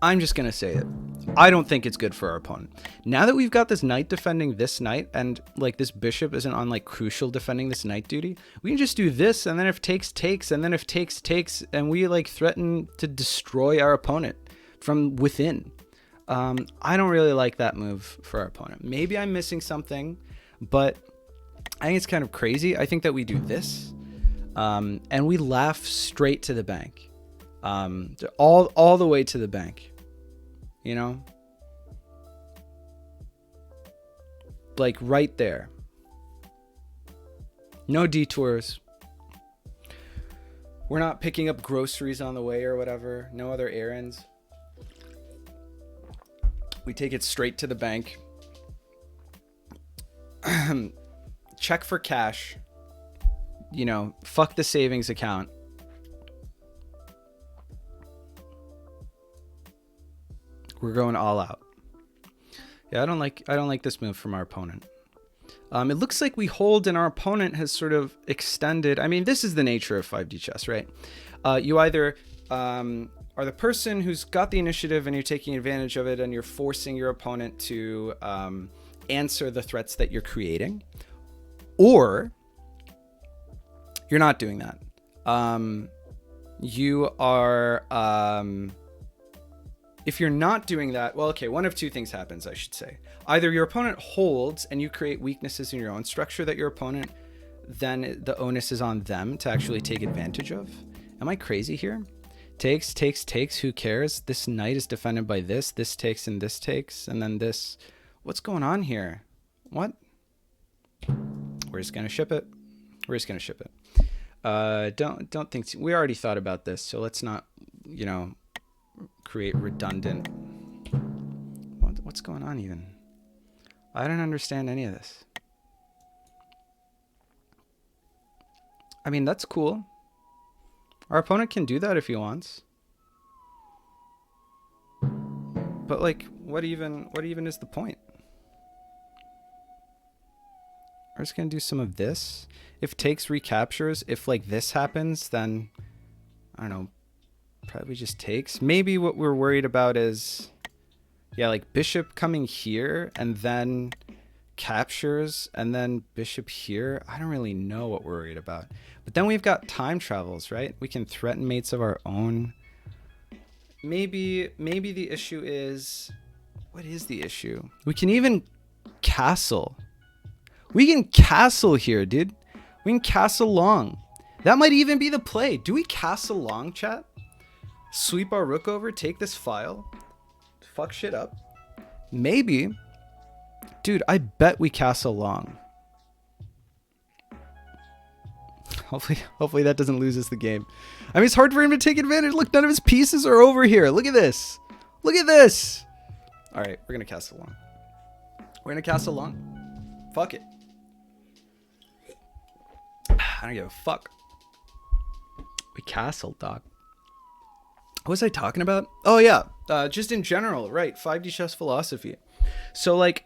I don't think it's good for our opponent. Now that we've got this knight defending this knight and like this bishop isn't on like crucial defending this knight duty, we can just do this, and then if takes, takes, and then if takes, takes, and we like threaten to destroy our opponent from within. I don't really like that move for our opponent. Maybe I'm missing something, but I think it's kind of crazy. I think that we do this, and we laugh straight to the bank, all the way to the bank. You know, like right there. No detours. We're not picking up groceries on the way or whatever. No other errands. We take it straight to the bank. Check for cash. You know, fuck the savings account. We're going all out. Yeah, I don't like this move from our opponent. It looks like we hold and our opponent has sort of extended. I mean, this is the nature of 5D chess, right? You either are the person who's got the initiative and you're taking advantage of it and you're forcing your opponent to answer the threats that you're creating, or you're not doing that. You are... If you're not doing that, well, okay, one of two things happens, I should say. Either your opponent holds and you create weaknesses in your own structure that your opponent, then the onus is on them to actually take advantage of. Am I crazy here? Takes, takes, takes, who cares? This knight is defended by this takes, and then this. What's going on here? What? We're just going to ship it. We're just going to ship it. Don't think, we already thought about this, so let's not, you know, create redundant. What's going on even? I don't understand any of this. I mean, that's cool. Our opponent can do that if he wants. But like, what even is the point? We're just gonna do some of this. If takes recaptures, if like this happens, then I don't know. Probably just takes. Maybe what we're worried about is, yeah, like bishop coming here and then captures and then bishop here. I don't really know what we're worried about. But then we've got time travels, right? We can threaten mates of our own. maybe the issue is, what is the issue? We can even castle. We can castle here, dude. We can castle long. That might even be the play. Do we castle long, chat? Sweep our rook over, take this file, fuck shit up. Maybe. Dude, I bet we castle long. Hopefully that doesn't lose us the game. I mean, it's hard for him to take advantage. Look, none of his pieces are over here. Look at this. Look at this. All right, we're going to castle long. We're going to castle long. Fuck it. I don't give a fuck. We castled, dog. What was I talking about? Oh, yeah. Just in general, right. 5D chess philosophy. So, like,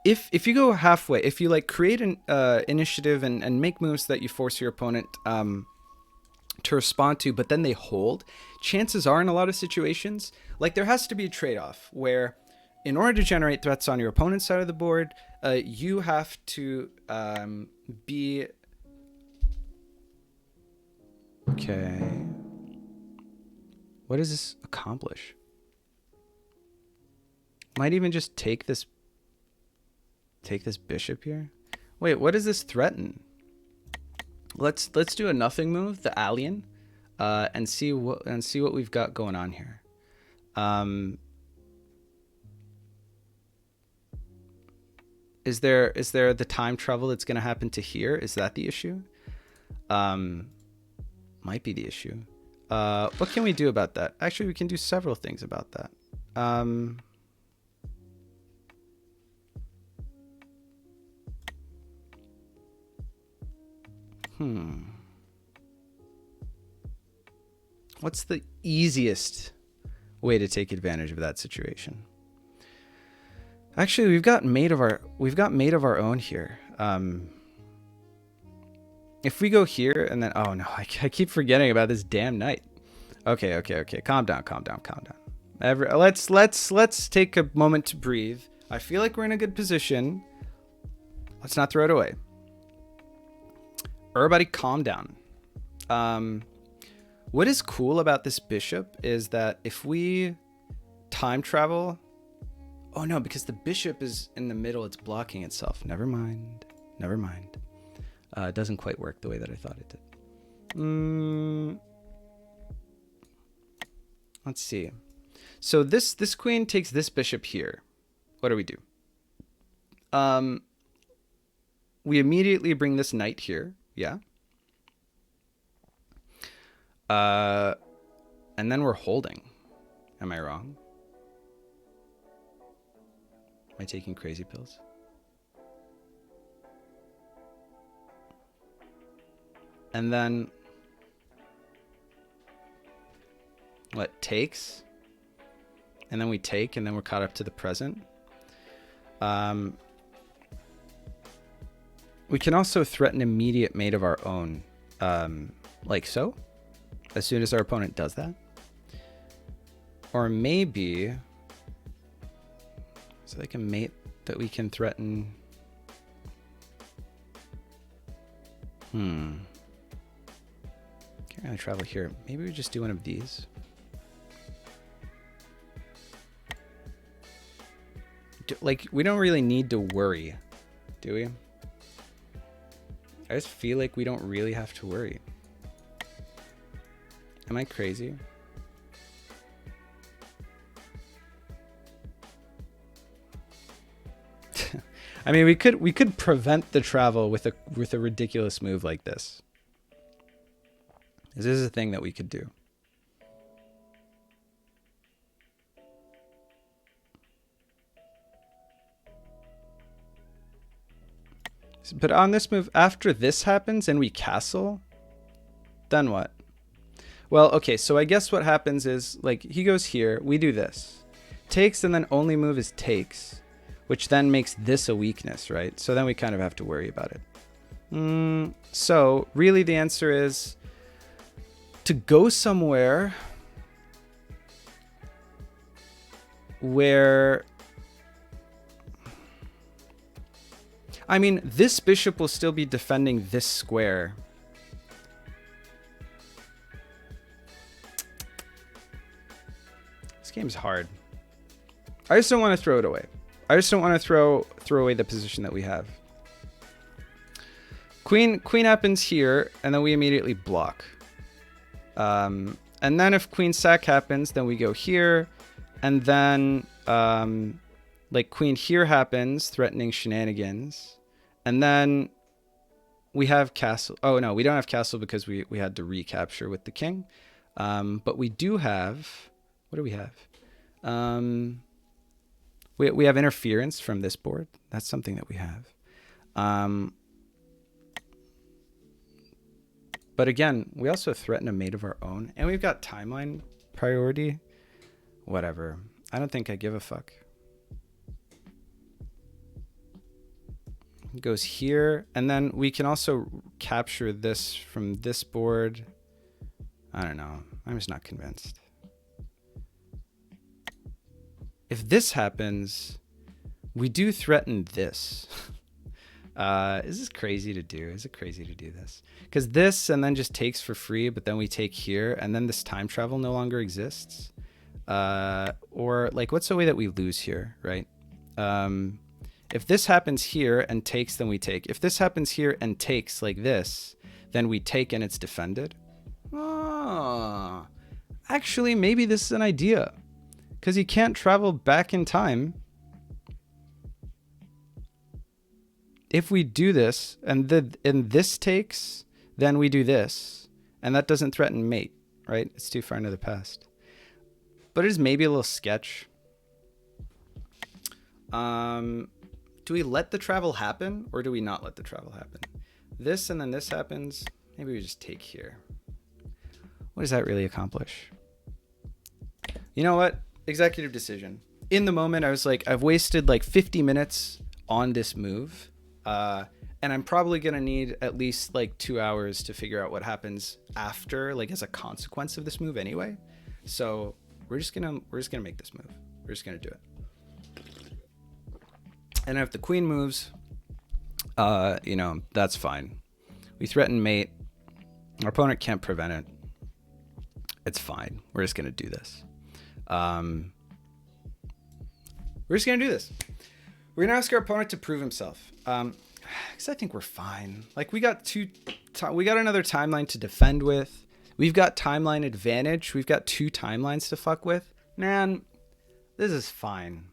if you go halfway, if you, like, create an initiative and make moves that you force your opponent to respond to, but then they hold, chances are in a lot of situations, like, there has to be a trade-off where in order to generate threats on your opponent's side of the board, you have to be... Okay... What does this accomplish? Might even just take this bishop here. Wait, what does this threaten? Let's do a nothing move, the alien, and see what we've got going on here. Is there the time travel that's going to happen to here? Is that the issue? Might be the issue. What can we do about that? Actually, we can do several things about that. What's the easiest way to take advantage of that situation? Actually, we've got mate of our own here. If we go here and then, oh no, I keep forgetting about this damn knight. Okay. Calm down. Let's take a moment to breathe. I feel like we're in a good position. Let's not throw it away. Everybody calm down. What is cool about this bishop is that if we time travel, oh no, because the bishop is in the middle, it's blocking itself. Never mind. It doesn't quite work the way that I thought it did. Let's see. So this queen takes this bishop here. What do? We immediately bring this knight here. Yeah. And then we're holding. Am I wrong? Am I taking crazy pills? And then what, takes? And then we take, and then we're caught up to the present. We can also threaten immediate mate of our own, like so, as soon as our opponent does that. Or maybe, is it like a mate that we can threaten? Can't really travel here. Maybe we just do one of these. Like, we don't really need to worry, do we? I just feel like we don't really have to worry. Am I crazy? I mean, we could prevent the travel with a ridiculous move like this. This is a thing that we could do. But on this move, after this happens and we castle, then what? Well, okay, so I guess what happens is, like, he goes here, we do this. Takes, and then only move is takes, which then makes this a weakness, right? So then we kind of have to worry about it. So really the answer is to go somewhere where... I mean, this bishop will still be defending this square. game's hard. I just don't want to throw it away. I just don't want to throw away the position that we have. Queen happens here, and then we immediately block. And then if queen sack happens, then we go here, and then like queen here happens, threatening shenanigans, and then we have castle. Oh no, we don't have castle because we had to recapture with the king. But we do have, what do we have? We have interference from this board. That's something that we have. But again, we also threaten a mate of our own, and we've got timeline priority. Whatever. I don't think I give a fuck. It goes here, and then we can also capture this from this board. I don't know. I'm just not convinced. If this happens, we do threaten this. Is this crazy to do? Is it crazy to do this? Because this and then just takes for free, but then we take here, and then this time travel no longer exists. Or like, what's the way that we lose here, right? If this happens here and takes, then we take. If this happens here and takes like this, then we take and it's defended. Ah, actually, maybe this is an idea. Because you can't travel back in time. If we do this, and this takes, then we do this. And that doesn't threaten mate, right? It's too far into the past. But it is maybe a little sketch. Do we let the travel happen, or do we not let the travel happen? This and then this happens. Maybe we just take here. What does that really accomplish? You know what? Executive decision. In the moment, I was like, I've wasted like 50 minutes on this move. And I'm probably going to need at least like 2 hours to figure out what happens after, like as a consequence of this move anyway. So we're just going to make this move. We're just going to do it. And if the queen moves, you know, that's fine. We threaten mate. Our opponent can't prevent it. It's fine. We're just going to do this. We're just going to do this. We're going to ask our opponent to prove himself. Because I think we're fine. Like, we got another timeline to defend with. We've got timeline advantage. We've got 2 timelines to fuck with. Man, this is fine.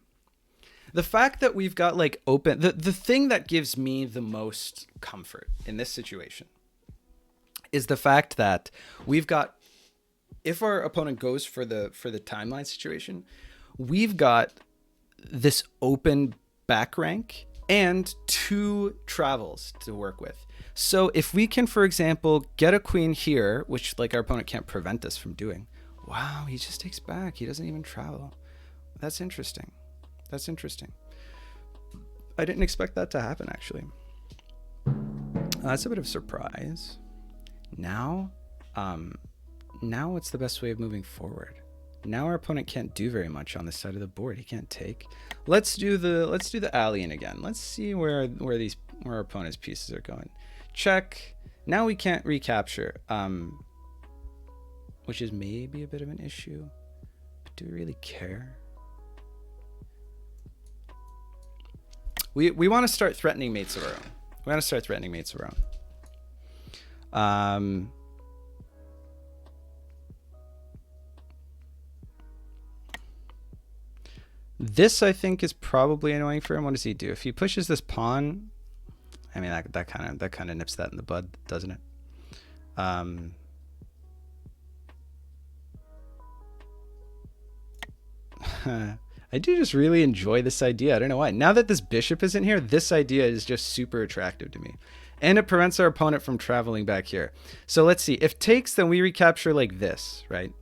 The fact that we've got like open, the thing that gives me the most comfort in this situation is the fact that we've got, if our opponent goes for the timeline situation, we've got this open back rank and 2 travels to work with. So if we can, for example, get a queen here, which like our opponent can't prevent us from doing. Wow, he just takes back. He doesn't even travel. That's interesting. That's interesting. I didn't expect that to happen, actually. That's a bit of a surprise. Now what's the best way of moving forward? Now our opponent can't do very much on this side of the board. He can't take. Let's do the alien again. Let's see where our opponent's pieces are going. Check. Now we can't recapture, which is maybe a bit of an issue. But do we really care? We want to start threatening mates of our own. We want to start threatening mates of our own. This, I think, is probably annoying for him. What does he do? If he pushes this pawn, I mean, that kind of nips that in the bud, doesn't it? I do just really enjoy this idea. I don't know why. Now that this bishop is in here, this idea is just super attractive to me. And it prevents our opponent from traveling back here. So let's see. If takes, then we recapture like this, right?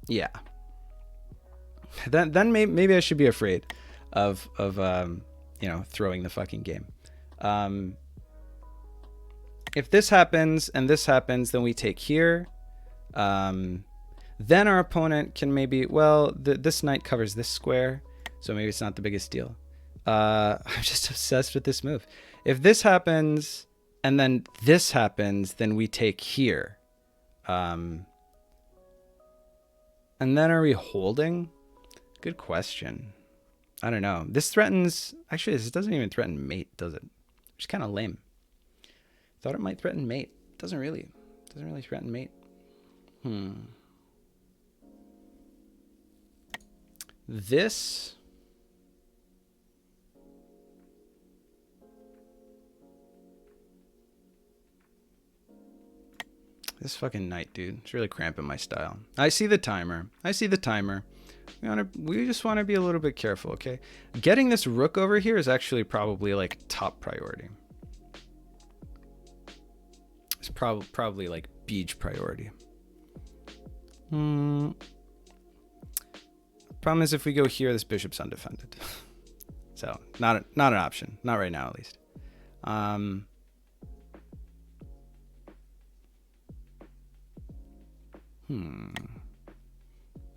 Yeah. Then maybe I should be afraid of you know, throwing the fucking game. If this happens and this happens, then we take here. Then our opponent can maybe, well, this knight covers this square, so maybe it's not the biggest deal. I'm just obsessed with this move. If this happens and then this happens, then we take here. And then are we holding? Good question. I don't know. This threatens... Actually, this doesn't even threaten mate, does it? Which is kind of lame. Thought it might threaten mate. Doesn't really. Doesn't really threaten mate. This... This fucking knight, dude. It's really cramping my style. I see the timer. We just want to be a little bit careful, okay? Getting this rook over here is actually probably like top priority. It's probably like beach priority. Problem is if we go here, this bishop's undefended. So not an option. Not right now, at least.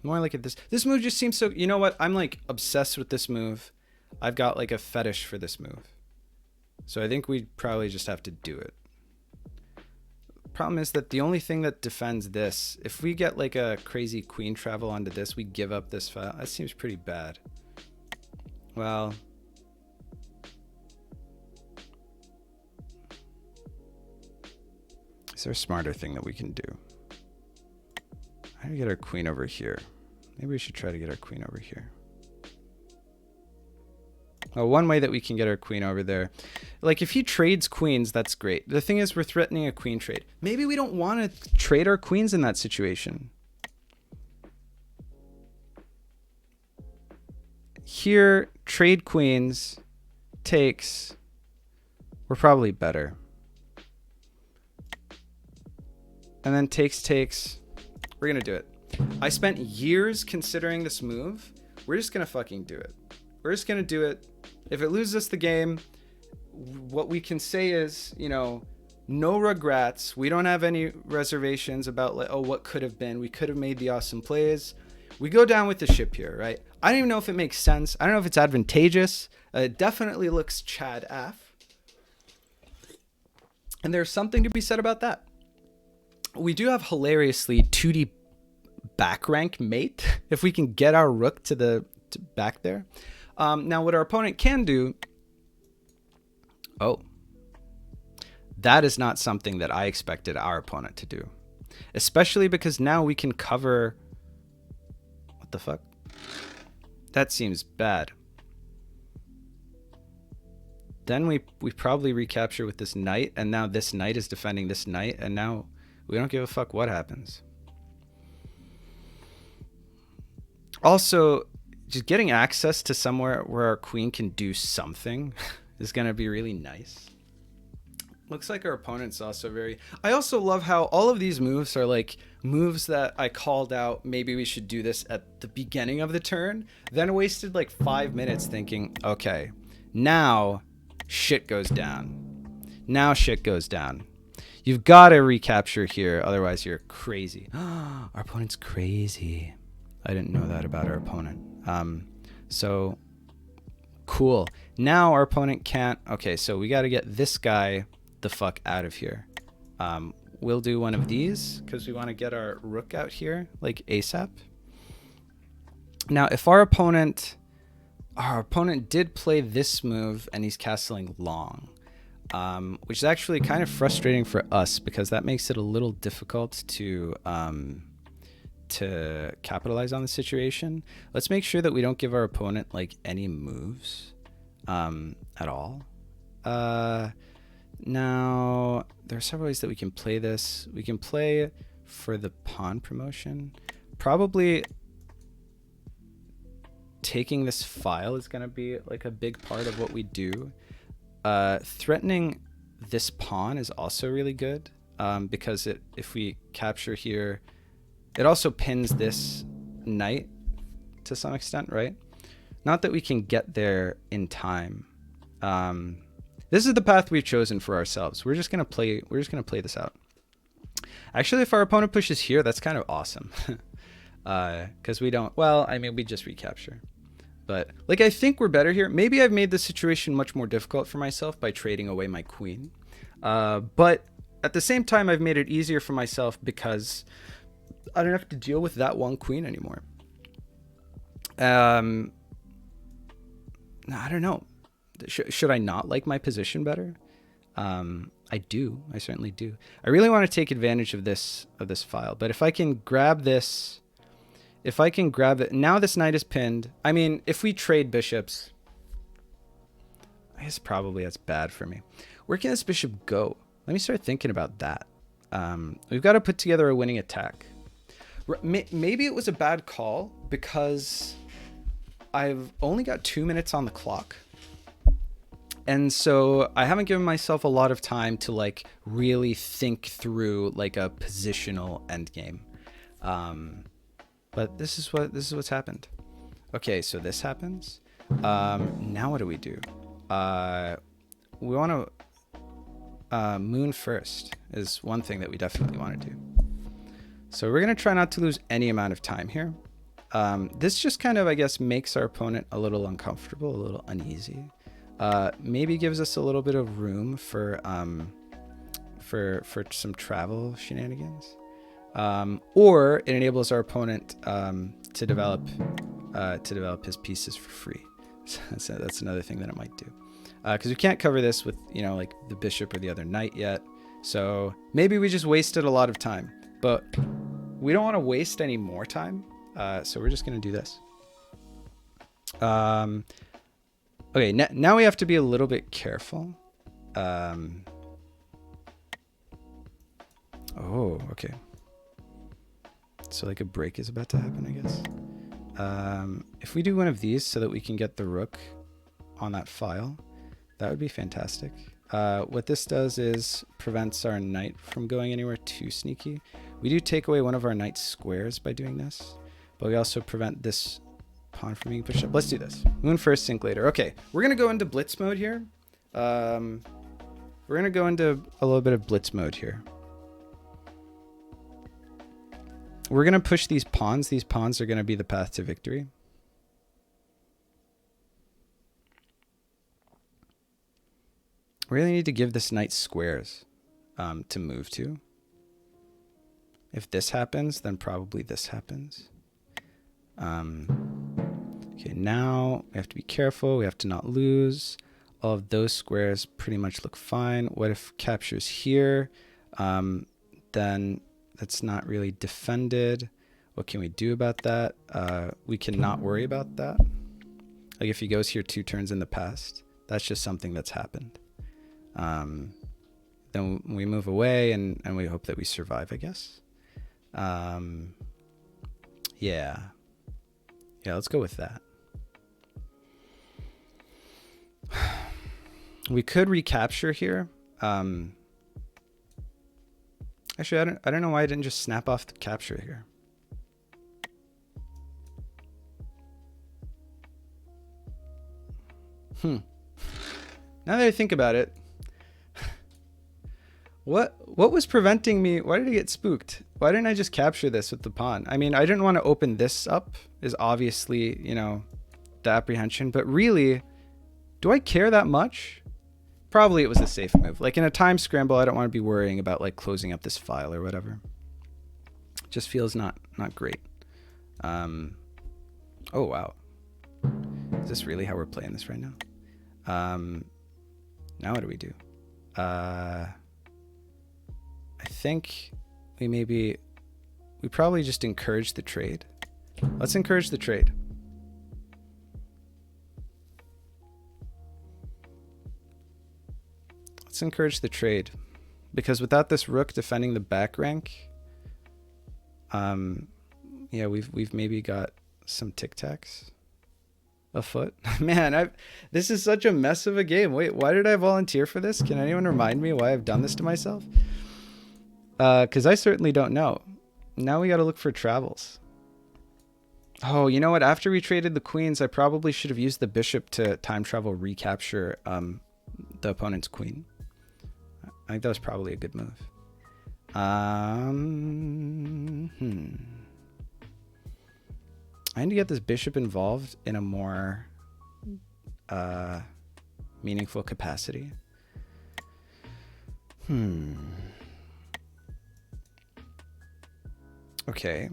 More like at this. This move just seems so... You know what? I'm like obsessed with this move. I've got like a fetish for this move. So I think we probably just have to do it. Problem is that the only thing that defends this, if we get like a crazy queen travel onto this, we give up this file. That seems pretty bad. Well... Is there a smarter thing that we can do? How do we get our queen over here? Maybe we should try to get our queen over here. Well, one way that we can get our queen over there, like if he trades queens, that's great. The thing is, we're threatening a queen trade. Maybe we don't want to trade our queens in that situation. Here, trade queens, takes. We're probably better. And then takes. We're going to do it. I spent years considering this move. We're just going to fucking do it. We're just going to do it. If it loses us the game, what we can say is, you know, no regrets. We don't have any reservations about, like, oh, what could have been. We could have made the awesome plays. We go down with the ship here, right? I don't even know if it makes sense. I don't know if it's advantageous. It definitely looks Chad F. And there's something to be said about that. We do have hilariously 2D back rank mate if we can get our rook to back there. Now what our opponent can do... Oh. That is not something that I expected our opponent to do. Especially because now we can cover... What the fuck? That seems bad. Then we probably recapture with this knight, and now this knight is defending this knight, and now we don't give a fuck what happens. Also, just getting access to somewhere where our queen can do something is going to be really nice. Looks like our opponent's also very... I also love how all of these moves are like moves that I called out, maybe we should do this at the beginning of the turn, then wasted like 5 minutes thinking, okay, now shit goes down. Now shit goes down. You've got to recapture here, otherwise you're crazy. Our opponent's crazy. I didn't know that about our opponent. So, cool. Now our opponent can't... Okay, so we got to get this guy the fuck out of here. We'll do one of these, because we want to get our rook out here, like ASAP. Now, if our opponent did play this move, and he's castling long, which is actually kind of frustrating for us because that makes it a little difficult to capitalize on the situation. Let's make sure that we don't give our opponent like any moves at all. Now there are several ways that we can play this. We can play for the pawn promotion. Probably taking this file is going to be like a big part of what we do. Threatening this pawn is also really good because if we capture here, it also pins this knight to some extent, right? Not that we can get there in time. This is the path we've chosen for ourselves. We're just gonna play this out. Actually, if our opponent pushes here, that's kind of awesome. Because we don't... Well, I mean, we just recapture. But, like, I think we're better here. Maybe I've made the situation much more difficult for myself by trading away my queen. But at the same time, I've made it easier for myself because I don't have to deal with that one queen anymore. I don't know. Should I not like my position better? I do. I certainly do. I really want to take advantage of this file. But if I can grab this, if I can grab it now, this knight is pinned. I mean, if we trade bishops, I guess probably that's bad for me. Where can this bishop go? Let me start thinking about that. We've got to put together a winning attack. Maybe it was a bad call because I've only got 2 minutes on the clock. And so I haven't given myself a lot of time to like really think through like a positional endgame. But this is what's happened. Okay, so this happens. Now what do? We want to moon first is one thing that we definitely want to do. So we're going to try not to lose any amount of time here. This just kind of, I guess, makes our opponent a little uncomfortable, a little uneasy. Maybe gives us a little bit of room for some travel shenanigans. Or it enables our opponent to develop his pieces for free. So that's another thing that it might do. Because we can't cover this with, you know, like the bishop or the other knight yet. So maybe we just wasted a lot of time. But we don't want to waste any more time. So we're just going to do this. Okay, now we have to be a little bit careful. Oh, okay. So like a break is about to happen, I guess. If we do one of these so that we can get the rook on that file, that would be fantastic. What this does is prevents our knight from going anywhere too sneaky. We do take away one of our knight's squares by doing this, but we also prevent this pawn from being pushed up. Let's do this. Moon first, sink later. Okay, we're going to go into blitz mode here. We're going to go into a little bit of blitz mode here. We're going to push these pawns. These pawns are going to be the path to victory. We really need to give this knight squares to move to. If this happens, then probably this happens. Okay, now we have to be careful. We have to not lose. All of those squares pretty much look fine. What if captures here? Then that's not really defended. What can we do about that? We cannot worry about that. Like if he goes here 2 turns in the past, that's just something that's happened. Then we move away and we hope that we survive, I guess. Yeah, let's go with that. We could recapture here. Actually, I don't know why I didn't just snap off the capture here. Now that I think about it, what was preventing me? Why did I get spooked? Why didn't I just capture this with the pawn? I mean, I didn't want to open this up, is obviously, you know, the apprehension, but really, do I care that much? Probably it was a safe move. Like in a time scramble, I don't want to be worrying about like closing up this file or whatever. It just feels not great. Oh wow. Is this really how we're playing this right now? Now what do we do? I think we probably just encourage the trade. Let's encourage the trade. Let's encourage the trade, because without this rook defending the back rank, yeah, we've maybe got some tic-tacs afoot. Man, this is such a mess of a game. Wait, why did I volunteer for this? Can anyone remind me why I've done this to myself? Because I certainly don't know. Now we got to look for travels. Oh, you know what? After we traded the queens, I probably should have used the bishop to time travel recapture the opponent's queen. I think that was probably a good move. I need to get this bishop involved in a more meaningful capacity. Okay.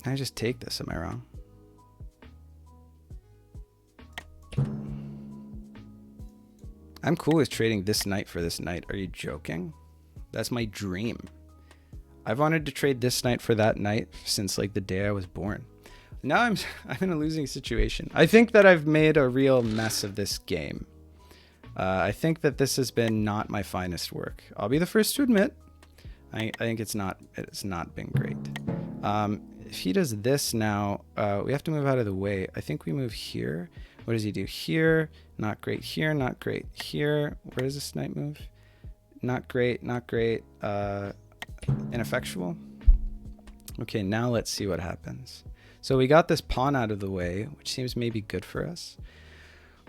Can I just take this? Am I wrong? I'm cool with trading this knight for this knight. Are you joking? That's my dream. I've wanted to trade this knight for that knight since like the day I was born. Now I'm in a losing situation. I think that I've made a real mess of this game. I think that this has been not my finest work. I'll be the first to admit. I think it's not been great. If he does this now, we have to move out of the way. I think we move here. What does he do? Here, not great. Here, not great. Here, where does this knight move? Not great, not great. Ineffectual. Okay, now let's see what happens. So we got this pawn out of the way, which seems maybe good for us.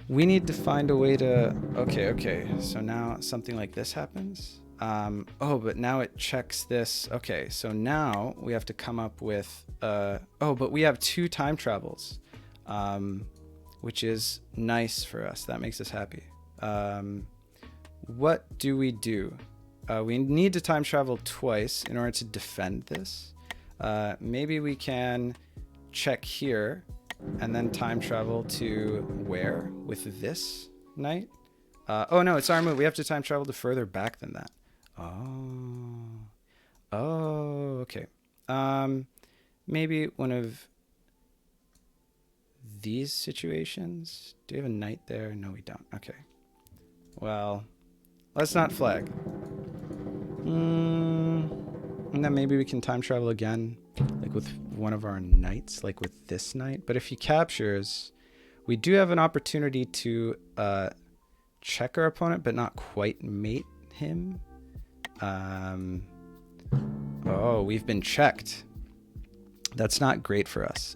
We need to find a way to... Okay. So now something like this happens. Oh, but now it checks this. Okay, so now we have to come up with... oh, but we have 2 time travels, which is nice for us. That makes us happy. What do? We need to time travel twice in order to defend this. Maybe we can check here and then time travel to where with this knight? Oh no, it's our move. We have to time travel to further back than that. Oh, okay. Maybe one of these situations. Do we have a knight there? No, we don't. Okay. Well, let's not flag. And then maybe we can time travel again, like with one of our knights, like with this knight. But if he captures, we do have an opportunity to check our opponent, but not quite mate him. Oh, we've been checked. That's not great for us.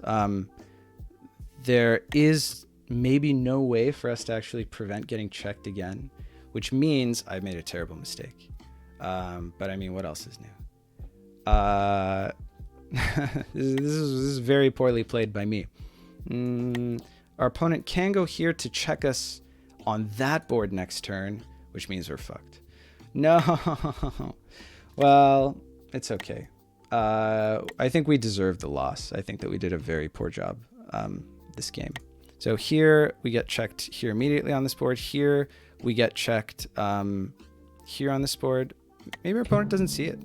There is maybe no way for us to actually prevent getting checked again, which means I've made a terrible mistake. But I mean, what else is new? This is very poorly played by me. Our opponent can go here to check us on that board next turn, which means we're fucked. No. Well, it's okay. I think we deserve the loss. I think that we did a very poor job this game. So here we get checked here immediately on this board. Here we get checked here on this board. Maybe our opponent doesn't see it.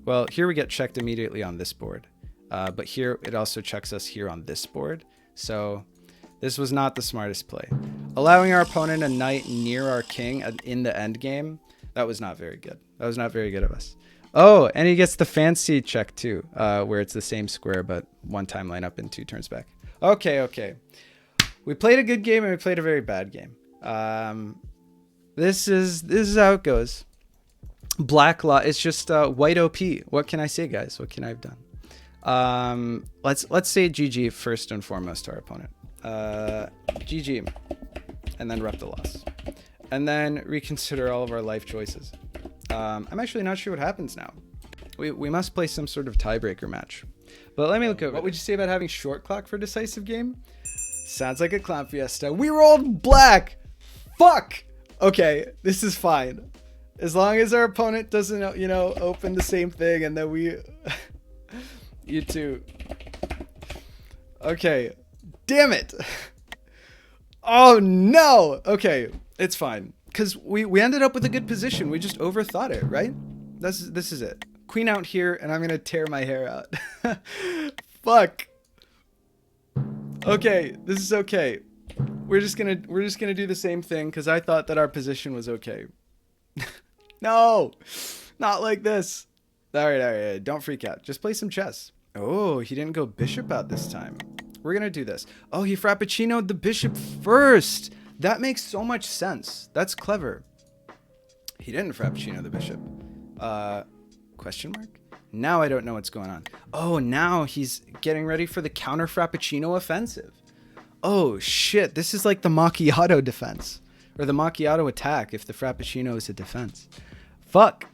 Well, here we get checked immediately on this board. But here it also checks us here on this board. So this was not the smartest play. Allowing our opponent a knight near our king in the end game, that was not very good. That was not very good of us. Oh, and he gets the fancy check too, where it's the same square, but 1 timeline up and 2 turns back. Okay. We played a good game and we played a very bad game. This is how it goes. Black law. It's just white OP. What can I say, guys? What can I have done? Let's say GG first and foremost to our opponent. GG, and then rep the loss, and then reconsider all of our life choices. I'm actually not sure what happens now. We must play some sort of tiebreaker match. But let me look over. What would you say about having short clock for decisive game? Sounds like a clown fiesta. We rolled black. Fuck. Okay, this is fine. As long as our opponent doesn't, open the same thing and then we... You too. Okay. Damn it. Oh, no. Okay, it's fine. Because we ended up with a good position. We just overthought it, right? This is it. Queen out here, and I'm going to tear my hair out. Fuck. Okay, this is okay. We're just gonna do the same thing because I thought that our position was okay. No, not like this. All right. Don't freak out. Just play some chess. Oh, he didn't go bishop out this time. We're gonna do this. Oh, he frappuccinoed the bishop first. That makes so much sense. That's clever. He didn't frappuccino the bishop. Question mark? Now I don't know what's going on. Oh, now he's getting ready for the counter frappuccino offensive. Oh shit, this is like the macchiato defense. Or the macchiato attack if the frappuccino is a defense. Fuck.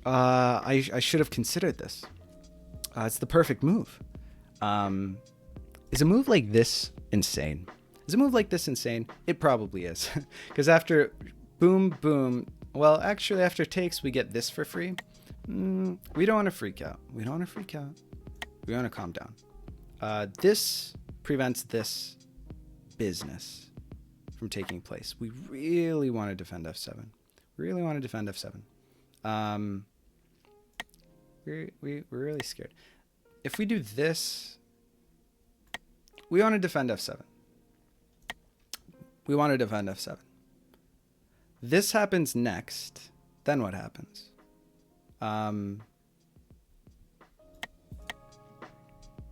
I should have considered this. It's the perfect move. Is a move like this insane? Is a move like this insane? It probably is. Because after boom, boom, well, actually after takes, we get this for free. We don't want to freak out. We don't want to freak out. We want to calm down. This prevents this business from taking place. We really want to defend f7. Really want to defend f7. We're really scared. If we do this, we want to defend f7. We want to defend f7. This happens next. Then what happens?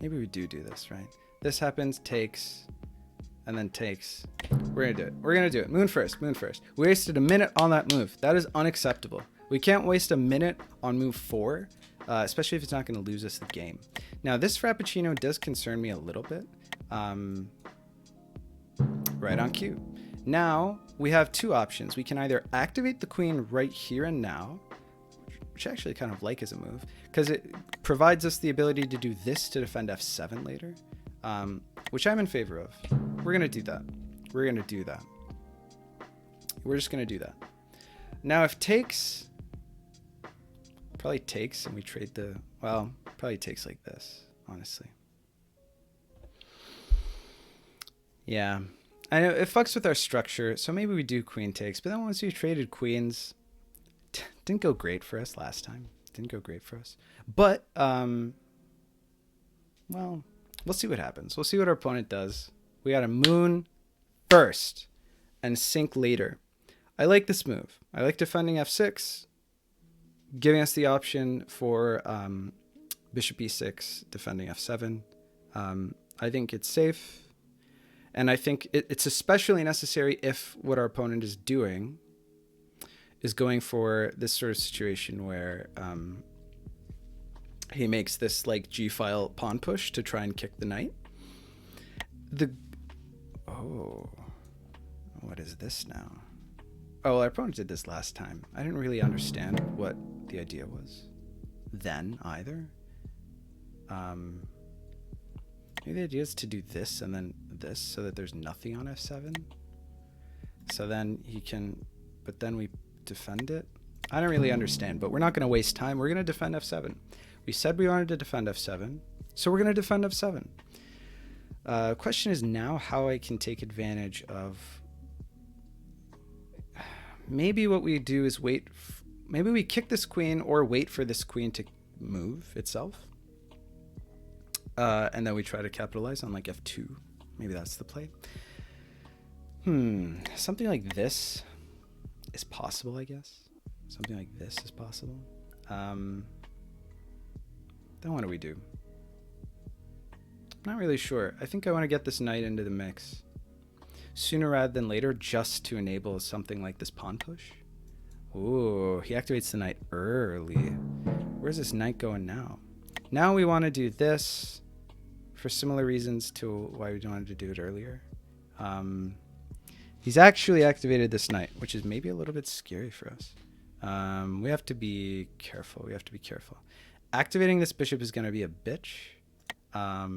Maybe we do this, right? This happens, takes, and then takes. We're gonna do it. We're gonna do it. Moon first, moon first. We wasted a minute on that move. That is unacceptable. We can't waste a minute on move 4, especially if it's not gonna lose us the game. Now, this Frappuccino does concern me a little bit. Right on cue. Now, we have two options. We can either activate the queen right here and now, which I actually kind of like as a move, because it provides us the ability to do this to defend f7 later, which I'm in favor of. We're going to do that. We're going to do that. We're just going to do that. Now, if takes, probably takes, and we trade the, well, probably takes like this, honestly. Yeah. I know it fucks with our structure, so maybe we do queen takes, but then once we traded queens, didn't go great for us last time. Didn't go great for us. But, well, we'll see what happens. We'll see what our opponent does. We got a moon first and sink later. I like this move. I like defending f6, giving us the option for bishop e6, defending f7. I think it's safe. And I think it's especially necessary if what our opponent is doing is going for this sort of situation where he makes this like g-file pawn push to try and kick the knight. Oh, what is this now? Oh, well, our opponent did this last time. I didn't really understand what the idea was then either. Maybe the idea is to do this and then this so that there's nothing on f7. So then he can, but then we defend it. I don't really understand, but we're not going to waste time. We're going to defend f7. We said we wanted to defend f7, so we're going to defend f7. Question is now how I can take advantage of. Maybe what we do is wait. Maybe we kick this queen or wait for this queen to move itself. And then we try to capitalize on like f2. Maybe that's the play. Something like this is possible, I guess. Something like this is possible. Then what do we do? I'm not really sure. I think I want to get this knight into the mix sooner rather than later, just to enable something like this pawn push. Ooh, he activates the knight early. Where's this knight going now? Now we want to do this for similar reasons to why we wanted to do it earlier. He's actually activated this knight, which is maybe a little bit scary for us. We have to be careful. We have to be careful. Activating this bishop is going to be a bitch. I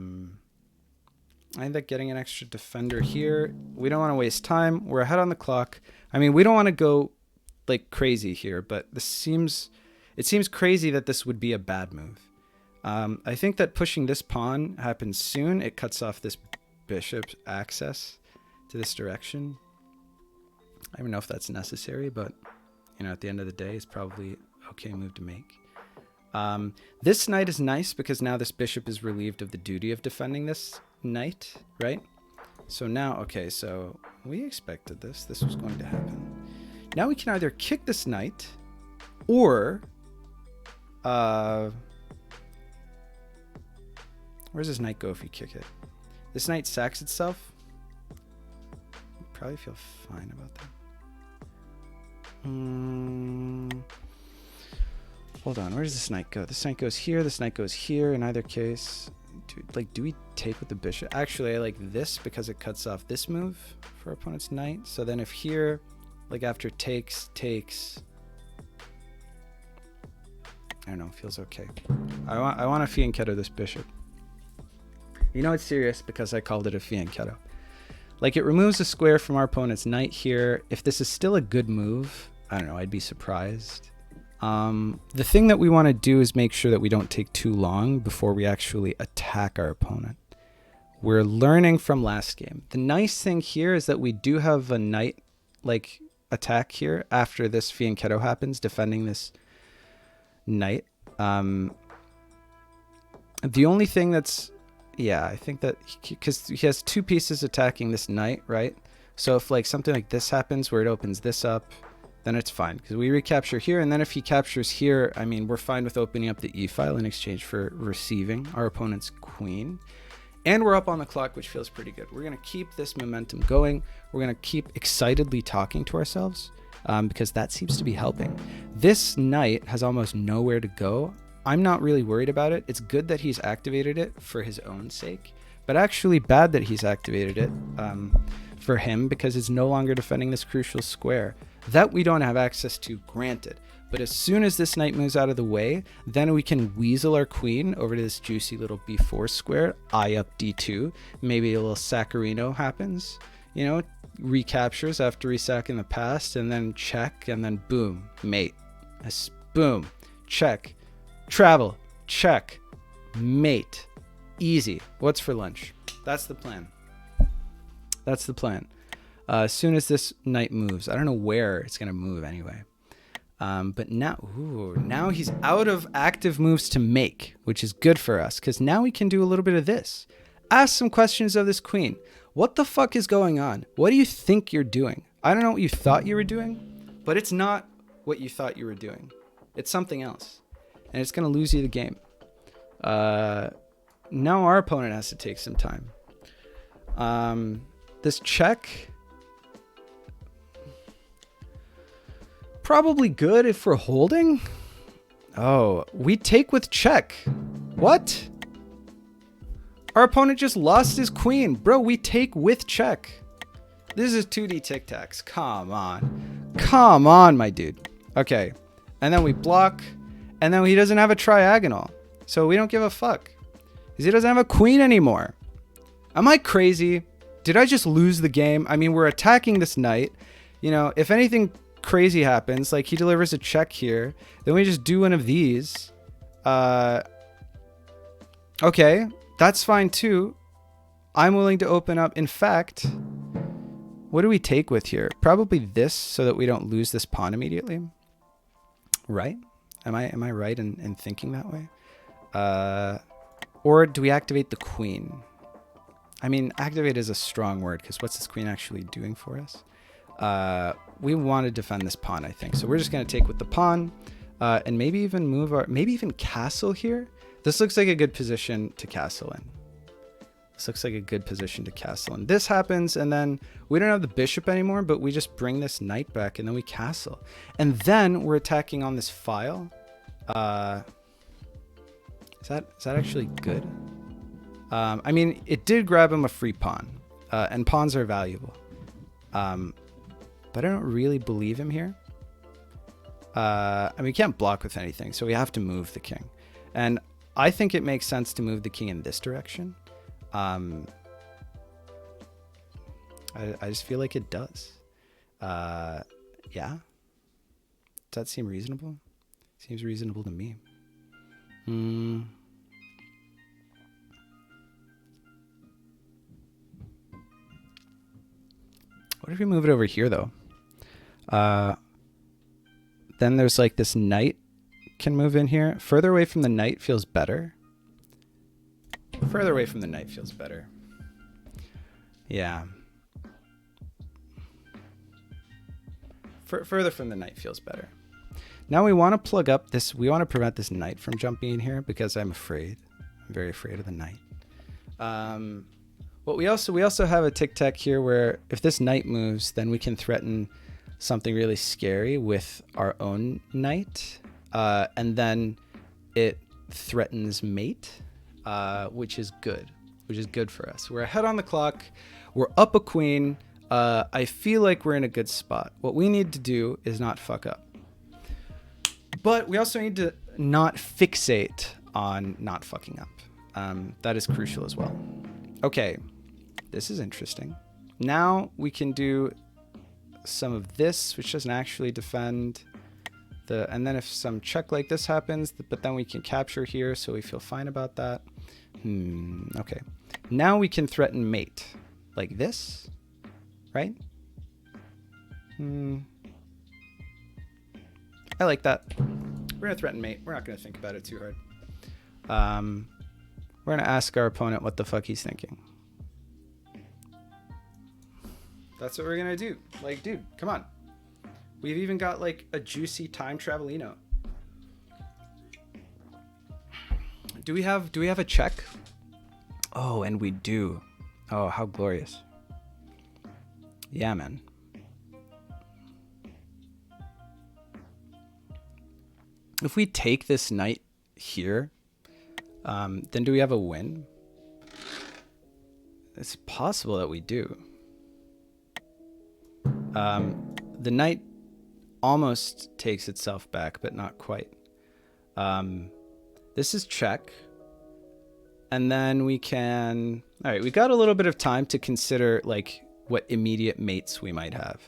think that getting an extra defender here, we don't want to waste time. We're ahead on the clock. I mean, we don't want to go like crazy here, but it seems crazy that this would be a bad move. I think that pushing this pawn happens soon. It cuts off this bishop's access to this direction. I don't know if that's necessary, but you know, at the end of the day, it's probably an okay move to make. This knight is nice because now this bishop is relieved of the duty of defending this knight, right? So now, okay, so we expected this. This was going to happen. Now we can either kick this knight or where's this knight go if you kick it? This knight sacks itself. You probably feel fine about that. Hold on, where does this knight go? This knight goes here, this knight goes here. In either case, do we take with the bishop? Actually, I like this because it cuts off this move for our opponent's knight. So then if here, like after takes, I don't know, feels okay. I want to fianchetto this bishop. You know it's serious because I called it a fianchetto. Like, it removes a square from our opponent's knight here. If this is still a good move, I don't know, I'd be surprised. The thing that we want to do is make sure that we don't take too long before we actually attack our opponent. We're learning from last game. The nice thing here is that we do have a knight like attack here after this fianchetto happens, defending this knight. The only thing that's, yeah, I think that because he has two pieces attacking this knight, right? So if like something like this happens where it opens this up, then it's fine because we recapture here. And then if he captures here, I mean, we're fine with opening up the E file in exchange for receiving our opponent's queen. And we're up on the clock, which feels pretty good. We're going to keep this momentum going. We're going to keep excitedly talking to ourselves because that seems to be helping. This knight has almost nowhere to go. I'm not really worried about it. It's good that he's activated it for his own sake, but actually bad that he's activated it for him because it's no longer defending this crucial square that we don't have access to, granted. But as soon as this knight moves out of the way, then we can weasel our queen over to this juicy little b4 square, I up d2. Maybe a little Saccarino happens, you know, recaptures after resack in the past, and then check, and then boom, mate. Boom, check, travel, check, mate. Easy. What's for lunch? That's the plan. That's the plan. As soon as this knight moves, I don't know where it's going to move anyway. But now he's out of active moves to make, which is good for us because now we can do a little bit of this. Ask some questions of this queen. What the fuck is going on? What do you think you're doing? I don't know what you thought you were doing, but it's not what you thought you were doing. It's something else, and it's going to lose you the game. Now our opponent has to take some time. This check... probably good if we're holding. Oh, we take with check. What? Our opponent just lost his queen. Bro, we take with check. This is 2D Tic Tacs. Come on. Come on, my dude. Okay. And then we block. And then he doesn't have a triagonal. So we don't give a fuck. Because he doesn't have a queen anymore. Am I crazy? Did I just lose the game? I mean, we're attacking this knight. You know, if anything crazy happens, like he delivers a check here, then we just do one of these. Okay, that's fine too. I'm willing to open up. In fact, what do we take with here? Probably this, so that we don't lose this pawn immediately. Right? Am I right in thinking that way? Or do we activate the queen? I mean, activate is a strong word because what's this queen actually doing for us? We want to defend this pawn, I think. So we're just going to take with the pawn and maybe even move our, maybe even castle here. This looks like a good position to castle in. This looks like a good position to castle in. This happens, and then we don't have the bishop anymore, but we just bring this knight back, and then we castle. And then we're attacking on this file. Is that actually good? I mean, it did grab him a free pawn, and pawns are valuable. But I don't really believe him here. I mean, we can't block with anything, so we have to move the king. And I think it makes sense to move the king in this direction. I just feel like it does. Yeah. Does that seem reasonable? Seems reasonable to me. What if we move it over here, though? Then there's like this knight can move in here. Further away from the knight feels better. Further away from the knight feels better. Yeah. Further from the knight feels better. Now we want to plug up this. We want to prevent this knight from jumping in here because I'm afraid. I'm very afraid of the knight. What we also have a tic-tac here where if this knight moves, then we can threaten something really scary with our own knight. And then it threatens mate, which is good. Which is good for us. We're ahead on the clock. We're up a queen. I feel like we're in a good spot. What we need to do is not fuck up. But we also need to not fixate on not fucking up. That is crucial as well. Okay, this is interesting. Now we can do some of this, which doesn't actually defend the, and then if some check like this happens, but then we can capture here, so we feel fine about that. Okay. Now we can threaten mate like this, right? I like that. We're gonna threaten mate. We're not gonna think about it too hard. We're gonna ask our opponent what the fuck he's thinking. That's what we're gonna do. Like, dude, come on. We've even got like a juicy time travelino. Do we have a check? Oh, and we do. Oh, how glorious. Yeah, man. If we take this knight here, then do we have a win? It's possible that we do. The knight almost takes itself back, but not quite. This is check. And then we can... All right, we got a little bit of time to consider like what immediate mates we might have.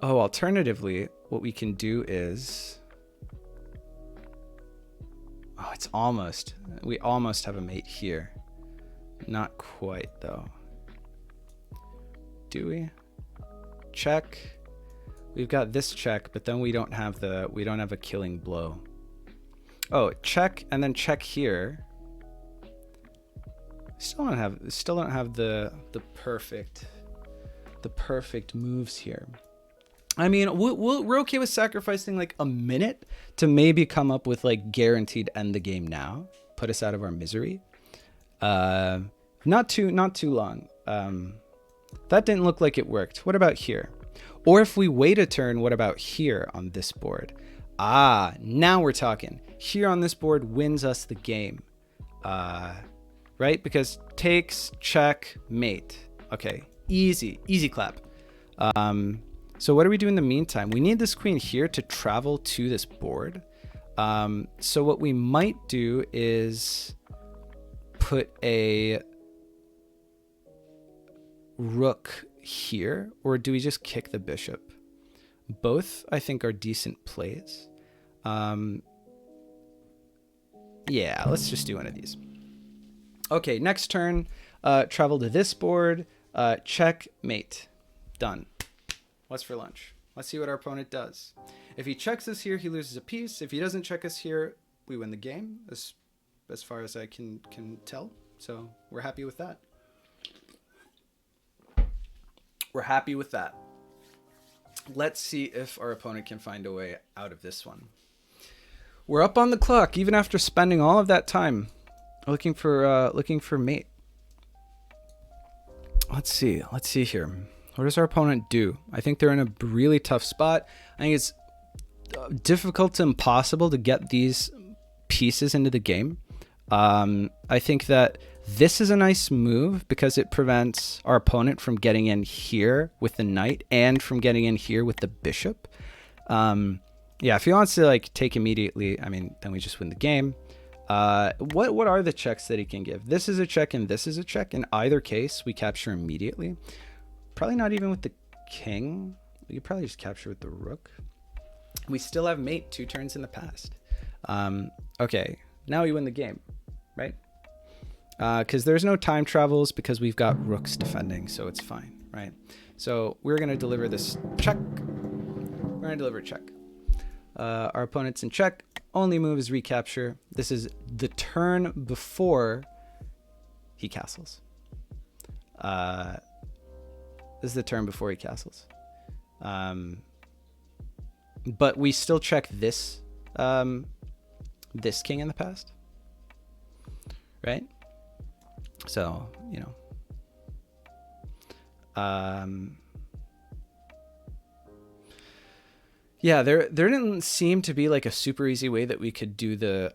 Alternatively, what we can do is... Oh, it's almost... We almost have a mate here. Not quite, though. Do we? Check. We've got this check, but then we don't have a killing blow. Oh, check and then check here. Still don't have the perfect moves here. I mean, we're okay with sacrificing like a minute to maybe come up with like guaranteed end the game now, put us out of our misery. Not too long. That didn't look like it worked. What about here? Or if we wait a turn, what about here on this board? Ah, now we're talking. Here on this board wins us the game. Right? Because takes, check, mate. Okay, easy clap. So what do we do in the meantime? We need this queen here to travel to this board. So what we might do is put a rook here, or do we just kick the bishop? Both, I think, are decent plays. Yeah, let's just do one of these. Okay, next turn, travel to this board, check, mate. Done. What's for lunch? Let's see what our opponent does. If he checks us here, he loses a piece. If he doesn't check us here, we win the game, as far as I can tell. So we're happy with that. We're happy with that. Let's see if our opponent can find a way out of this one. We're up on the clock, even after spending all of that time looking for mate. Let's see here. What does our opponent do? I think they're in a really tough spot. I think it's difficult to impossible to get these pieces into the game. I think that this is a nice move because it prevents our opponent from getting in here with the knight and from getting in here with the bishop. Yeah, if he wants to like take immediately, I mean, then we just win the game. What are the checks that he can give? This is a check and this is a check. In either case, we capture immediately. Probably not even with the king. We could probably just capture with the rook. We still have mate 2 turns in the past. Okay, now we win the game, right? Because there's no time travels because we've got rooks defending, so it's fine, right? So we're going to deliver this check. We're going to deliver a check. Our opponent's in check. Only move is recapture. This is the turn before he castles. This is the turn before he castles. But we still check this this king in the past, right? So, you know. Yeah, there didn't seem to be like a super easy way that we could do the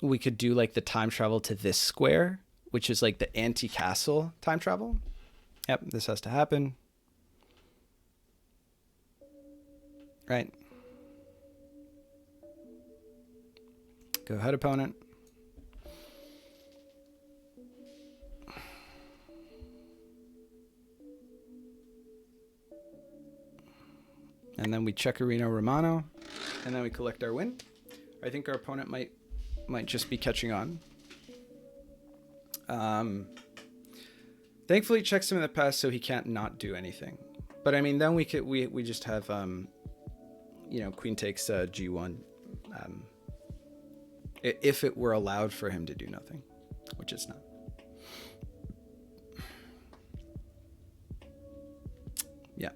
like the time travel to this square, which is like the anti-castle time travel. Yep, this has to happen. Right. Go ahead, opponent. And then we check Arena Romano, and then we collect our win. I think our opponent might just be catching on. Thankfully, it checks him in the past, so he can't not do anything. But I mean, then we just have queen takes G1, if it were allowed for him to do nothing, which it's not. Yeah.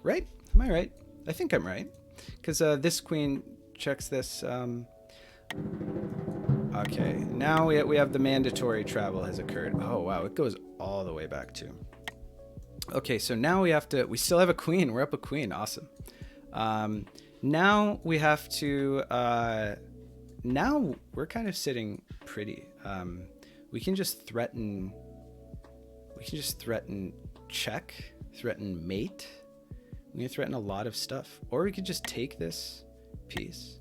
Right? Am I right? I think I'm right. Because this queen checks this. Okay, now we have the mandatory travel has occurred. Oh, wow, it goes all the way back too. Okay, so now we still have a queen. We're up a queen. Awesome. Now we have to, now we're kind of sitting pretty. We can just threaten check, threaten mate. We can threaten a lot of stuff, or we could just take this piece.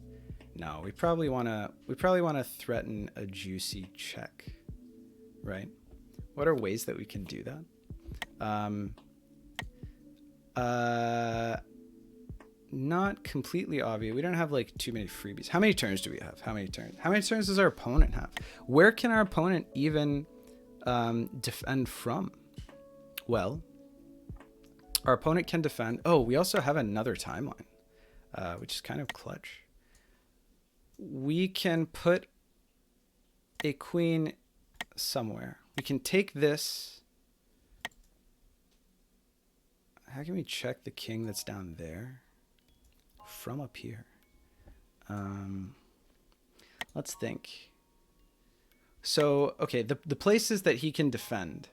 No, we probably want to threaten a juicy check, right? What are ways that we can do that? Not completely obvious. We don't have like too many freebies. How many turns do we have? How many turns does our opponent have? Where can our opponent even defend from? Well, our opponent can defend. Oh, we also have another timeline, which is kind of clutch. We can put a queen somewhere. We can take this. How can we check the king that's down there from up here? Let's think. So, okay, the places that he can defend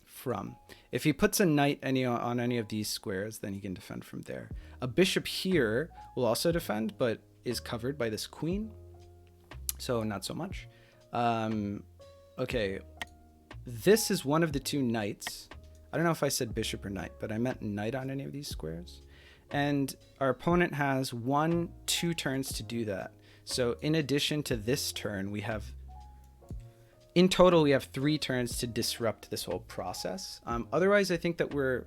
from. If he puts a knight on any of these squares, then he can defend from there. A bishop here will also defend, but is covered by this queen, so not so much. Okay, this is one of the two knights. I don't know if I said bishop or knight, but I meant knight on any of these squares. And our opponent has 2 turns to do that. So in addition to this turn, in total, we have 3 turns to disrupt this whole process. Otherwise, I think that we're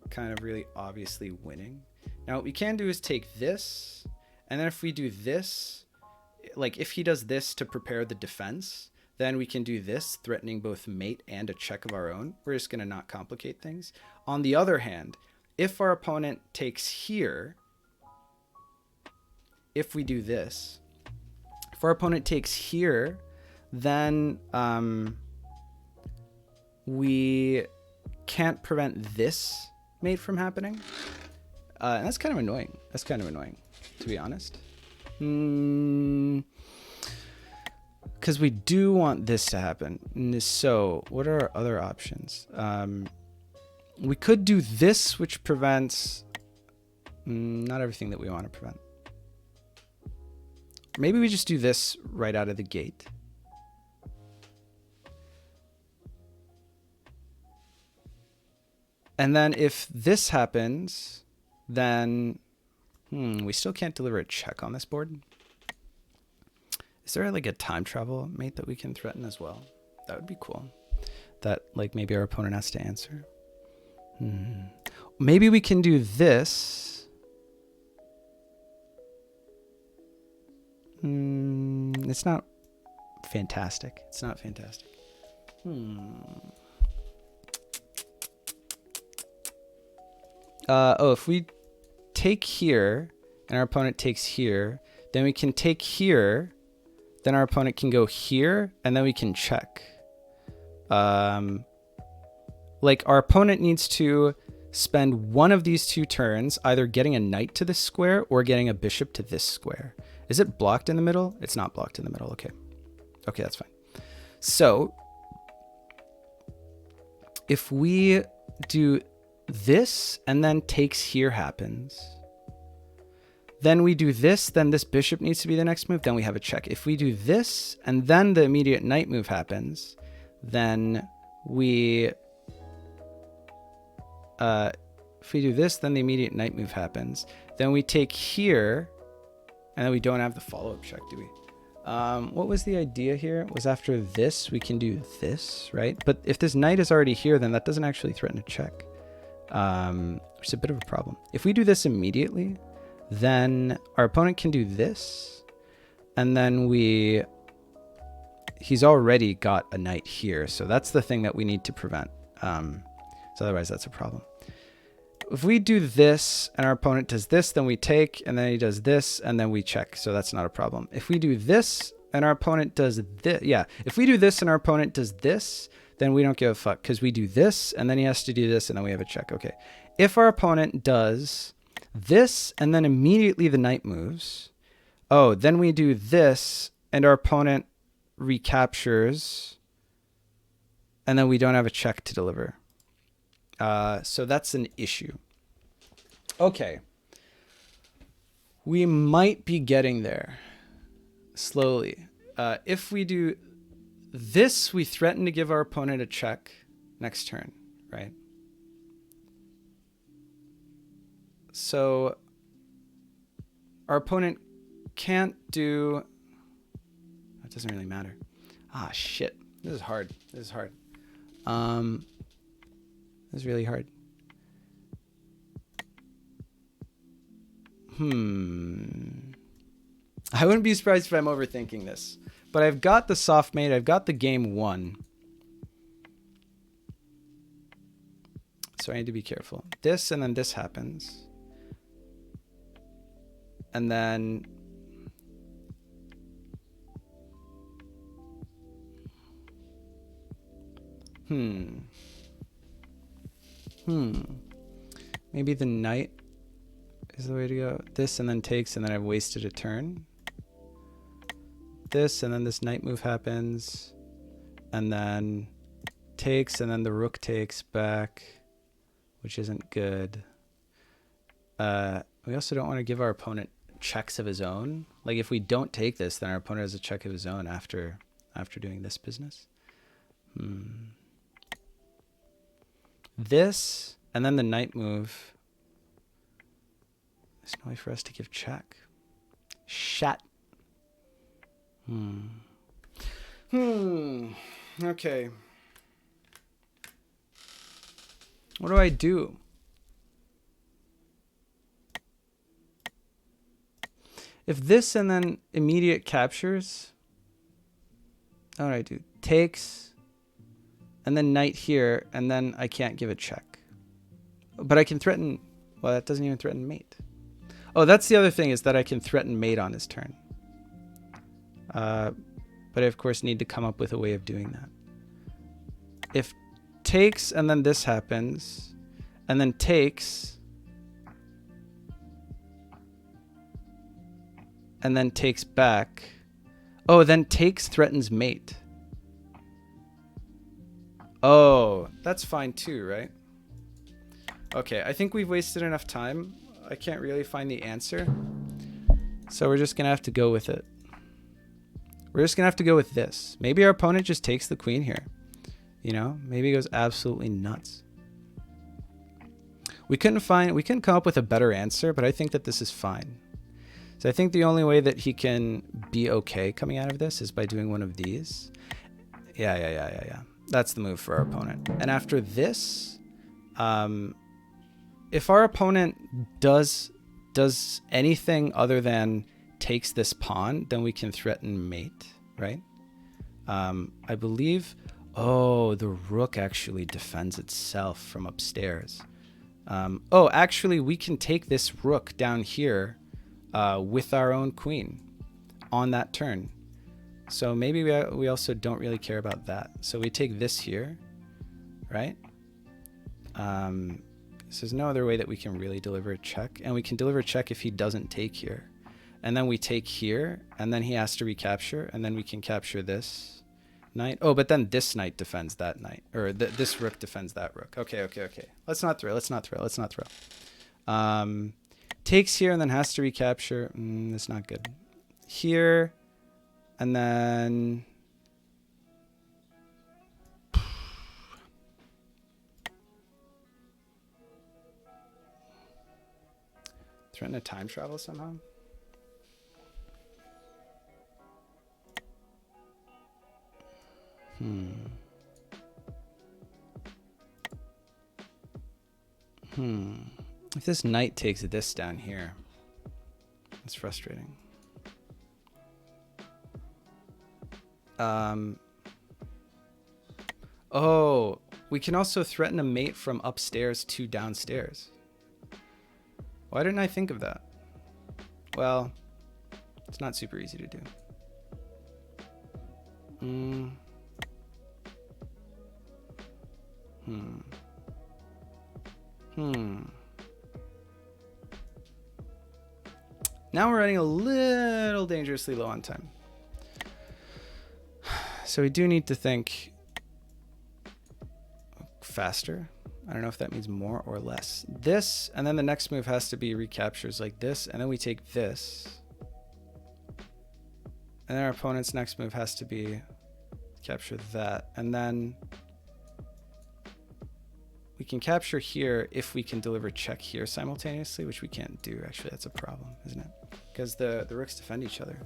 kind of really obviously winning. Now, what we can do is take this, and then if we do this, like if he does this to prepare the defense, then we can do this, threatening both mate and a check of our own. We're just going to not complicate things. On the other hand, if our opponent takes here, if we do this, if our opponent takes here, then we can't prevent this mate from happening. And that's kind of annoying. To be honest. Because we do want this to happen. So what are our other options? We could do this, which prevents not everything that we want to prevent. Maybe we just do this right out of the gate. And then if this happens, then we still can't deliver a check on this board. Is there like a time travel mate that we can threaten as well? That would be cool. That like maybe our opponent has to answer. Maybe we can do this. It's not fantastic. If we take here and our opponent takes here, then we can take here, then our opponent can go here, and then we can check. Like our opponent needs to spend one of these 2 turns either getting a knight to this square or getting a bishop to this square. Is it blocked in the middle? It's not blocked in the middle. Okay, that's fine. So if we do this and then takes here happens, then we do this, then this bishop needs to be the next move, then we have a check. If we do this and then the immediate knight move happens, then we if we do this, then the immediate knight move happens, then we take here, and then we don't have the follow-up check, do we? What was the idea here? It was after this we can do this, right? But if this knight is already here, then that doesn't actually threaten a check. which is a bit of a problem. If we do this immediately, then our opponent can do this, and then he's already got a knight here, so that's the thing that we need to prevent. So otherwise that's a problem. If we do this and our opponent does this, then we take, and then he does this, and then we check, so that's not a problem. If we do this and our opponent does this, yeah, if we do this and our opponent does this, then we don't give a fuck, because we do this, and then he has to do this, and then we have a check. Okay. If our opponent does this, and then immediately the knight moves, oh, then we do this, and our opponent recaptures, and then we don't have a check to deliver. So that's an issue. Okay. We might be getting there slowly. If we do this, we threaten to give our opponent a check next turn, right? So our opponent can't do... It doesn't really matter. Ah, shit. This is hard. This is hard. This is really hard. I wouldn't be surprised if I'm overthinking this. But I've got the soft mate. I've got the game won. So I need to be careful. This, and then this happens. And then... Maybe the knight is the way to go. This, and then takes, and then I've wasted a turn. This, and then this knight move happens. And then takes, and then the rook takes back, which isn't good. We also don't want to give our opponent checks of his own. Like, if we don't take this, then our opponent has a check of his own after doing this business. This, and then the knight move. There's no way for us to give check. Shat. Okay. What do I do? If this and then immediate captures, what do I do? Takes, and then knight here, and then I can't give a check. But I can threaten... Well, that doesn't even threaten mate. Oh, that's the other thing, is that I can threaten mate on his turn. But I, of course, need to come up with a way of doing that. If takes, and then this happens, and then takes, and then takes back... Oh, then takes threatens mate. Oh, that's fine too, right? Okay, I think we've wasted enough time. I can't really find the answer. So we're just going to have to go with it. We're just going to have to go with this. Maybe our opponent just takes the queen here. You know, maybe he goes absolutely nuts. We couldn't come up with a better answer, but I think that this is fine. So I think the only way that he can be okay coming out of this is by doing one of these. Yeah. That's the move for our opponent. And after this, if our opponent does anything other than takes this pawn, then we can threaten mate, right? I believe... Oh, the rook actually defends itself from upstairs. Oh, actually, we can take this rook down here with our own queen on that turn. So maybe we also don't really care about that. So we take this here, right? So there's no other way that we can really deliver a check. And we can deliver a check if he doesn't take here. And then we take here, and then he has to recapture, and then we can capture this knight. Oh, but then this knight defends that knight. Or this rook defends that rook. Okay. Let's not throw. Takes here and then has to recapture. That's not good. Here, and then... Threaten to time travel somehow? If this knight takes this down here, it's frustrating. Oh, we can also threaten a mate from upstairs to downstairs. Why didn't I think of that? Well, it's not super easy to do. Now we're running a little dangerously low on time. So we do need to think faster. I don't know if that means more or less. This, and then the next move has to be recaptures like this, and then we take this. And then our opponent's next move has to be capture that. And then we can capture here if we can deliver check here simultaneously, which we can't do. Actually, that's a problem, isn't it? Because the rooks defend each other.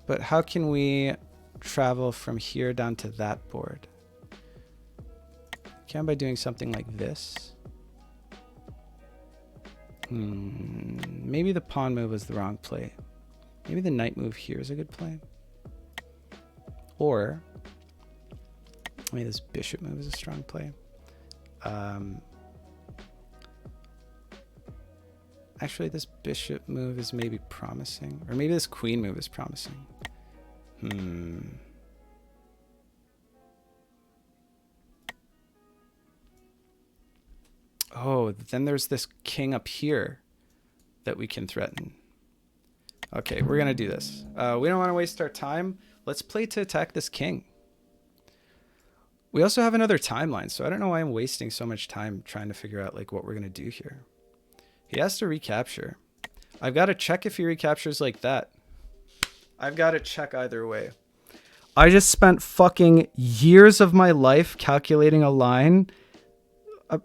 But how can we travel from here down to that board? Can by doing something like this. Maybe the pawn move was the wrong play. Maybe the knight move here is a good play. Or maybe this bishop move is a strong play. Actually, this bishop move is maybe promising. Or maybe this queen move is promising. Oh, then there's this king up here that we can threaten. Okay, we're going to do this. We don't want to waste our time. Let's play to attack this king. We also have another timeline, so I don't know why I'm wasting so much time trying to figure out like what we're going to do here. He has to recapture. I've got to check if he recaptures like that. I've got to check either way. I just spent fucking years of my life calculating a line.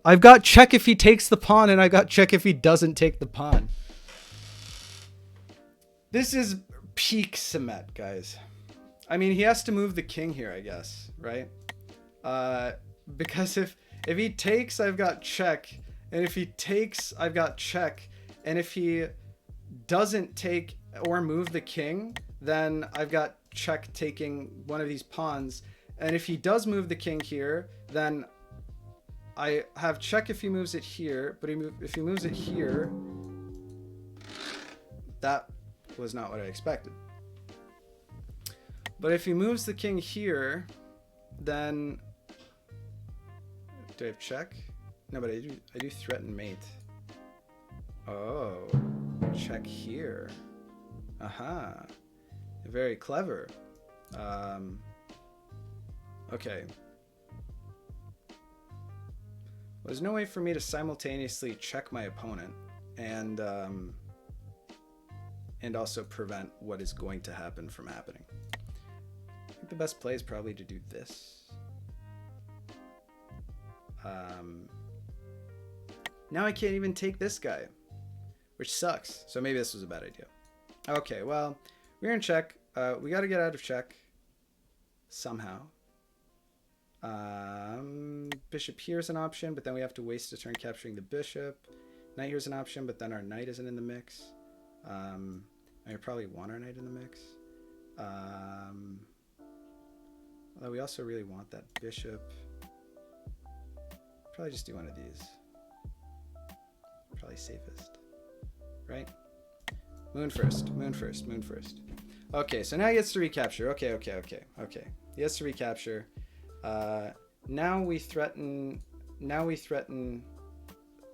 I've got check if he takes the pawn, and I got check if he doesn't take the pawn. This is peak Semet, guys. I mean, he has to move the king here, I guess, right? Because if he takes, I've got check. And if he takes, I've got check. And if he doesn't take or move the king, then I've got check taking one of these pawns. And if he does move the king here, then I have check if he moves it here. But if he moves it here, that was not what I expected. But if he moves the king here, then do I have check? No, but I do threaten mate. Oh, check here. Aha. Very clever. Okay. There's no way for me to simultaneously check my opponent and also prevent what is going to happen from happening. I think the best play is probably to do this. Now I can't even take this guy, which sucks. So maybe this was a bad idea. Okay, well, we're in check. We got to get out of check somehow. Bishop here is an option, but then we have to waste a turn capturing the bishop. Knight here's an option, but then our knight isn't in the mix. I probably want our knight in the mix. Although we also really want that bishop. Probably just do one of these. Probably safest, right? Moon first, moon first, moon first. Okay, so now he gets to recapture. Okay. He has to recapture. Now we threaten.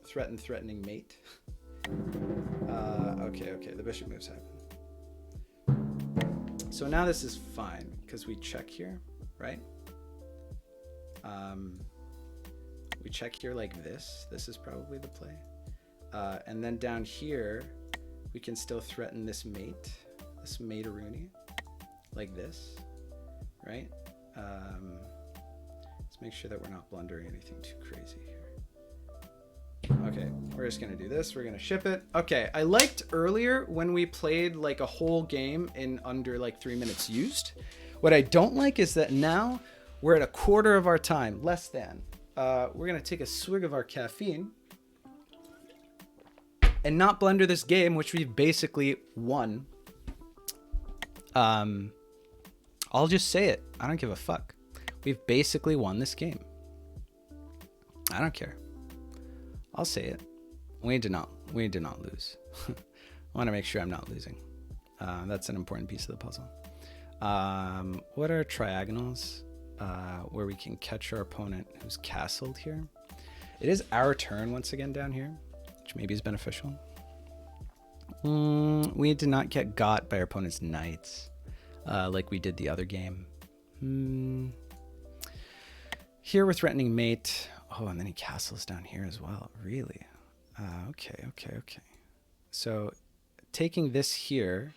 Threatening mate. Okay. The bishop moves happen. So now this is fine because we check here, right? We check here like this. This is probably the play. And then down here, we can still threaten this mate-a-rooney, like this, right? Let's make sure that we're not blundering anything too crazy here. Okay, we're just gonna do this. We're gonna ship it. Okay, I liked earlier when we played like a whole game in under like 3 minutes used. What I don't like is that now We're at a quarter of our time, less than. We're going to take a swig of our caffeine and not blunder this game, which we've basically won. I'll just say it. I don't give a fuck. We've basically won this game. I don't care. I'll say it. We did not lose. I want to make sure I'm not losing. That's an important piece of the puzzle. What are triagonals? Where we can catch our opponent who's castled here. It is our turn once again down here, which maybe is beneficial. We did not get got by our opponent's knights, like we did the other game. Here we're threatening mate. Oh, and then he castles down here as well. Really? Okay. So taking this here,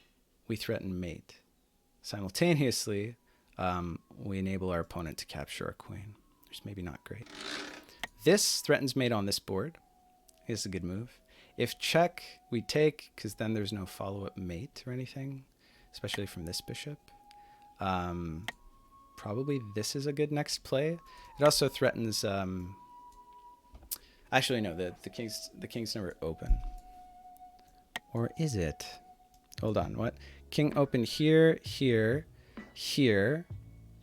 we threaten mate. Simultaneously, we enable our opponent to capture our queen, which is maybe not great. This threatens mate on this board. It's a good move. If check, we take, because then there's no follow-up mate or anything, especially from this bishop. Probably this is a good next play. It also threatens... Actually, no, the king's never open. Or is it? Hold on, what? King open here, here, here.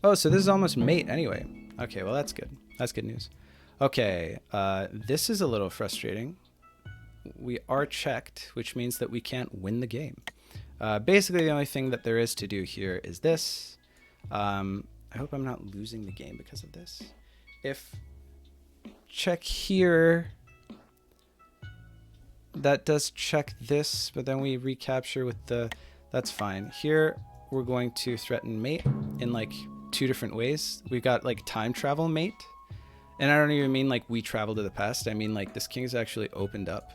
Oh, so this is almost mate anyway. Okay, well, that's good. That's good news. Okay, this is a little frustrating. We are checked, which means that we can't win the game. Basically, the only thing that there is to do here is this. I hope I'm not losing the game because of this. If check here, that does check this, but then we recapture with the... That's fine. Here, we're going to threaten mate in like 2 different ways. We've got like time travel mate. And I don't even mean like we travel to the past. I mean like this king is actually opened up.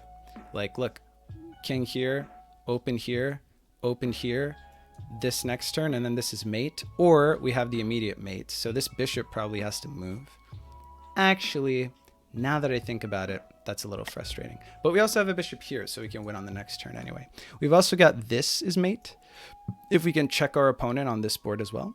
Like, look, king here, open here, this next turn, and then this is mate. Or we have the immediate mate. So this bishop probably has to move. Actually, now that I think about it, that's a little frustrating. But we also have a bishop here, so we can win on the next turn anyway. We've also got this is mate, if we can check our opponent on this board as well.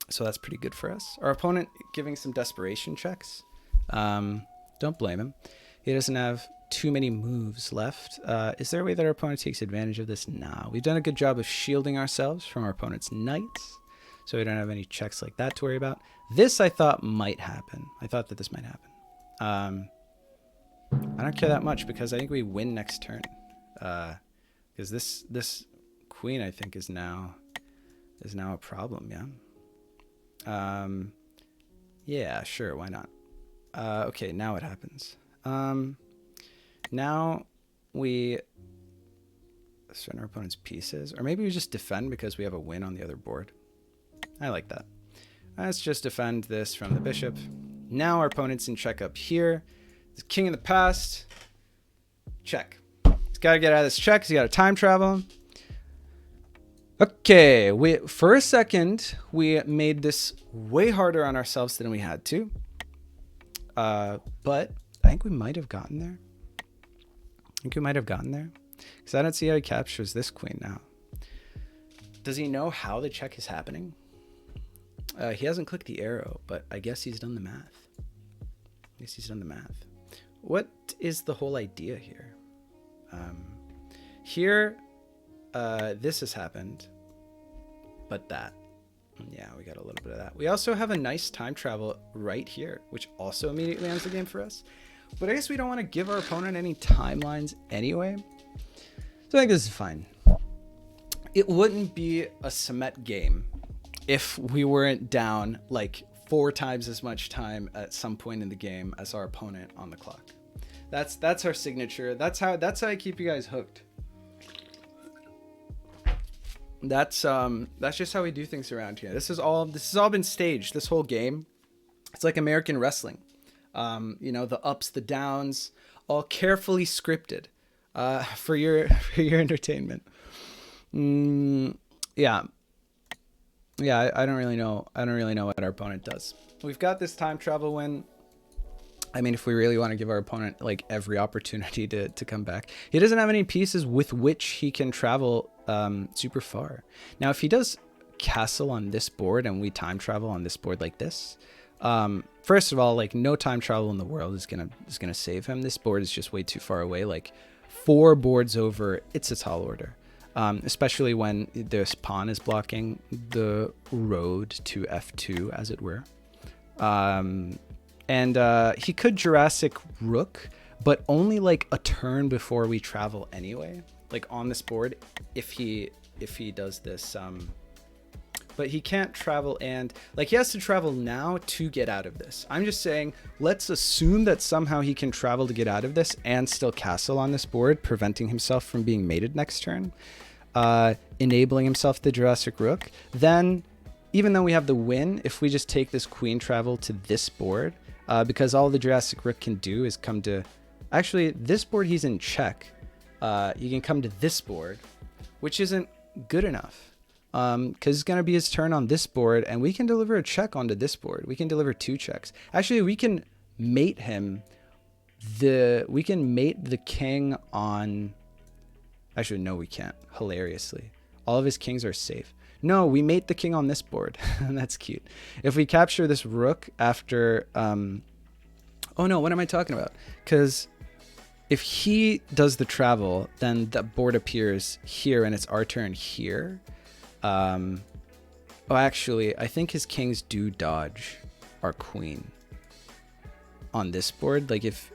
So that's pretty good for us. Our opponent giving some desperation checks. Don't blame him. He doesn't have too many moves left. Is there a way that our opponent takes advantage of this? Nah. We've done a good job of shielding ourselves from our opponent's knights, so we don't have any checks like that to worry about. This I thought might happen. I thought that this might happen. I don't care that much because I think we win next turn. Because this queen I think is now a problem. Yeah. Yeah, sure. Why not? Okay, now what happens? Now we surrender our opponent's pieces, or maybe we just defend because we have a win on the other board. I like that. Let's just defend this from the bishop. Now our opponent's in check up here. The king in the past. Check. He's got to get out of this check. He's got to time travel. Okay, for a second, we made this way harder on ourselves than we had to. But I think we might have gotten there. Because I don't see how he captures this queen now. Does he know how the check is happening? He hasn't clicked the arrow, but I guess he's done the math. What is the whole idea here? Here, this has happened, but that. Yeah, we got a little bit of that. We also have a nice time travel right here, which also immediately ends the game for us. But I guess we don't want to give our opponent any timelines anyway. So I think this is fine. It wouldn't be a Semet game if we weren't down like 4 times as much time at some point in the game as our opponent on the clock. That's our signature. That's how I keep you guys hooked. That's just how we do things around here. This has all been staged. This whole game, it's like American wrestling. You know, the ups, the downs, all carefully scripted for your entertainment. Yeah. I don't really know what our opponent does. We've got this time travel win. I mean, if we really want to give our opponent like every opportunity to come back, he doesn't have any pieces with which he can travel super far. Now, if he does castle on this board and we time travel on this board like this, first of all, like no time travel in the world is gonna save him. This board is just way too far away. Like 4 boards over, it's a tall order. Especially when this pawn is blocking the road to f2, as it were. And he could Jurassic Rook, but only like a turn before we travel anyway. Like on this board, if he does this, but he can't travel, and like he has to travel now to get out of this. I'm just saying, let's assume that somehow he can travel to get out of this and still castle on this board, preventing himself from being mated next turn. Enabling himself the Jurassic Rook. Then, even though we have the win, if we just take this queen travel to this board, because all the Jurassic Rook can do is come to, actually this board he's in check. You can come to this board, which isn't good enough, because it's going to be his turn on this board, and we can deliver a check onto this board. We can deliver 2 checks. Actually, we can mate him. We can mate the king on. Actually, no, we can't. Hilariously, all of his kings are safe. No, we mate the king on this board. That's cute. If we capture this rook after, oh no, what am I talking about? Because if he does the travel, then the board appears here, and it's our turn here. Oh, actually, I think his kings do dodge our queen on this board. Like if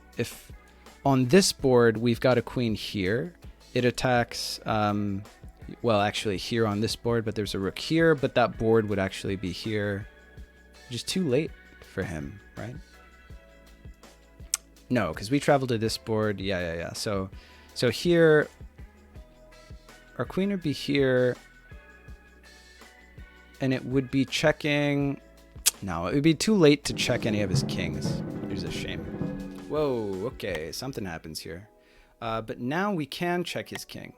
on this board we've got a queen here. It attacks, well, actually here on this board, but there's a rook here, but that board would actually be here. Just too late for him, right? No, because we travel to this board. Yeah. So here, our queen would be here, and it would be checking. No, it would be too late to check any of his kings, which is a shame. Whoa, okay, something happens here. But now we can check his king.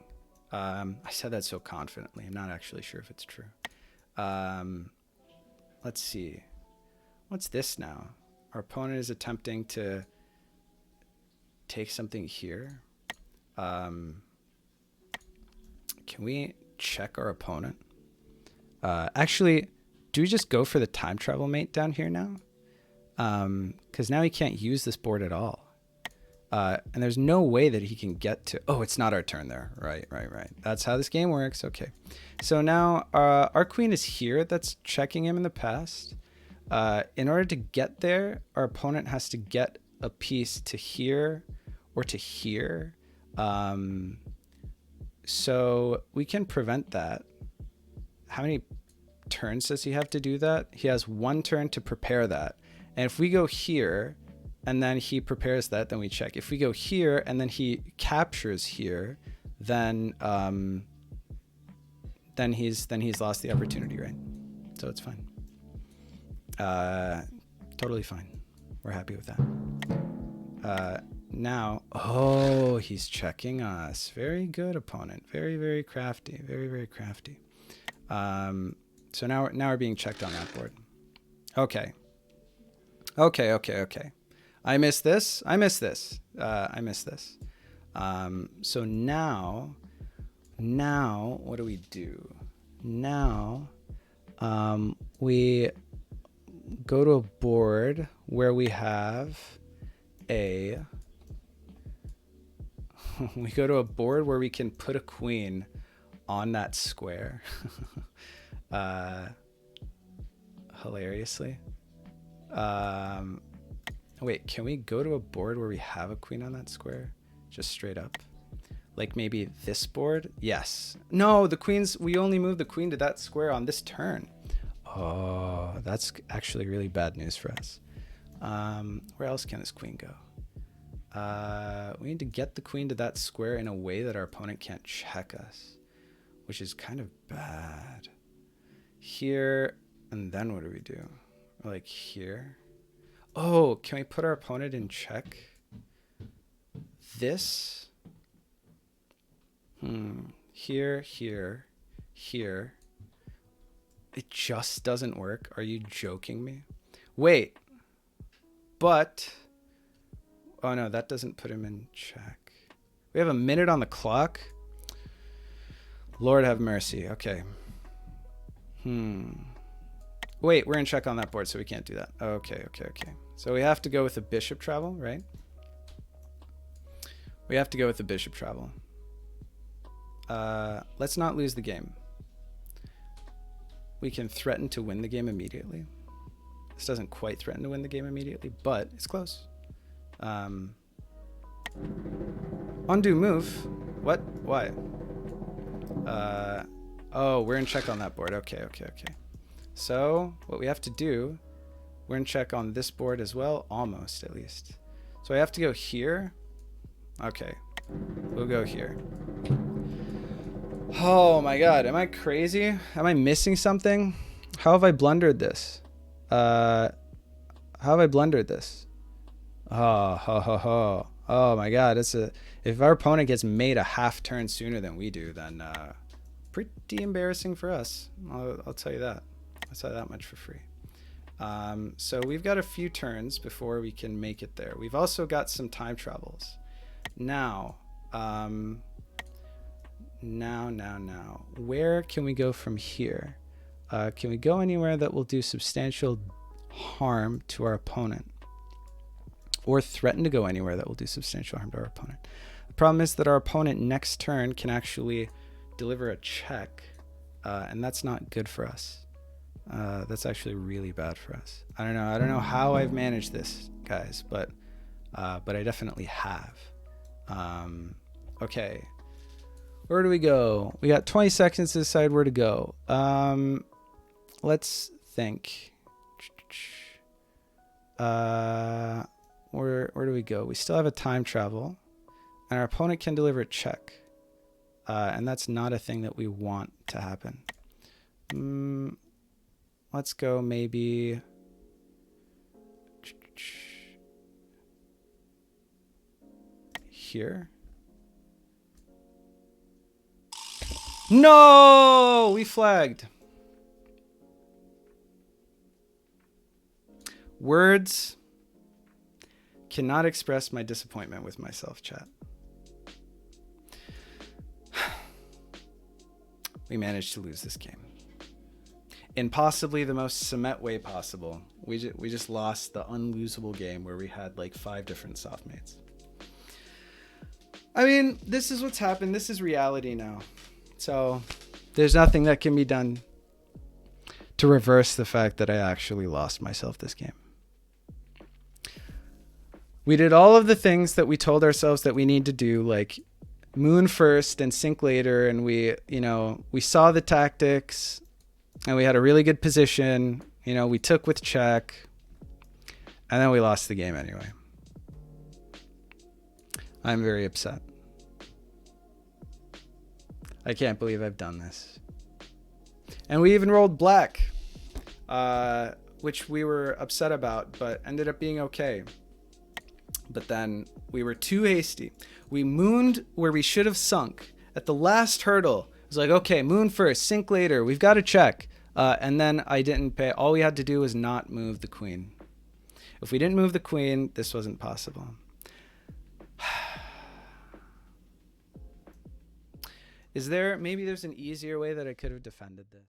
I said that so confidently. I'm not actually sure if it's true. Let's see. What's this now? Our opponent is attempting to take something here. Can we check our opponent? Actually, do we just go for the time travel mate down here now? Because now he can't use this board at all. And there's no way that he can get to. Oh, it's not our turn there. Right. That's how this game works. Okay. So now our queen is here. That's checking him in the past. In order to get there, our opponent has to get a piece to here or to here. So we can prevent that. How many turns does he have to do that? He has 1 turn to prepare that. And if we go here, and then he prepares that, then we check. If we go here and then he captures here, then he's lost the opportunity, right? So it's fine. Totally fine. We're happy with that. Now, oh, he's checking us. Very good, opponent. Very, very crafty. Very, very crafty. So now we're being checked on that board. Okay. I missed this. So now what do we do? Now we go to a board where we have we go to a board where we can put a queen on that square. Hilariously. Wait, can we go to a board where we have a queen on that square? Just straight up. Like maybe this board? Yes. No, we only move the queen to that square on this turn. Oh, that's actually really bad news for us. Where else can this queen go? We need to get the queen to that square in a way that our opponent can't check us, which is kind of bad. Here, and then what do we do? Like here? Oh, can we put our opponent in check? This? Here. It just doesn't work. Are you joking me? Wait. But... oh no, that doesn't put him in check. We have a minute on the clock. Lord have mercy. Okay. Wait, we're in check on that board, so we can't do that. Okay. So we have to go with the bishop travel, right? We have to go with the bishop travel. Let's not lose the game. We can threaten to win the game immediately. This doesn't quite threaten to win the game immediately, but it's close. Undo move. What? Why? Oh, we're in check on that board. Okay. So what we have to do, we're in check on this board as well, almost at least. So I have to go here. Okay, we'll go here. Oh my God, am I crazy? Am I missing something? How have I blundered this? How have I blundered this? Oh my God, if our opponent gets made a half turn sooner than we do, then pretty embarrassing for us. I'll tell you that. I'll tell you that much for free. So we've got a few turns before we can make it there. We've also got some time travels. Now, where can we go from here? Can we go anywhere that will do substantial harm to our opponent? Or threaten to go anywhere that will do substantial harm to our opponent? The problem is that our opponent next turn can actually deliver a check, and that's not good for us. That's actually really bad for us. I don't know how I've managed this, guys, but I definitely have. Okay, where do we go? We got 20 seconds to decide where to go. Let's think. Where do we go? We still have a time travel, and our opponent can deliver a check, and that's not a thing that we want to happen. Let's go maybe here. No, we flagged. Words cannot express my disappointment with myself, chat. We managed to lose this game in possibly the most cement way possible. We just lost the unlosable game where we had like 5 different soft mates. I mean, this is what's happened. This is reality now. So there's nothing that can be done to reverse the fact that I actually lost myself this game. We did all of the things that we told ourselves that we need to do, like moon first and sink later. And we saw the tactics and we had a really good position. We took with check and then we lost the game anyway. I'm very upset. I can't believe I've done this. And we even rolled black, which we were upset about, but ended up being okay. But then we were too hasty. We mooned where we should have sunk. At the last hurdle, it was like, okay, moon first, sink later. We've got to check. And then I didn't pay. All we had to do was not move the queen. If we didn't move the queen, this wasn't possible. Maybe there's an easier way that I could have defended this?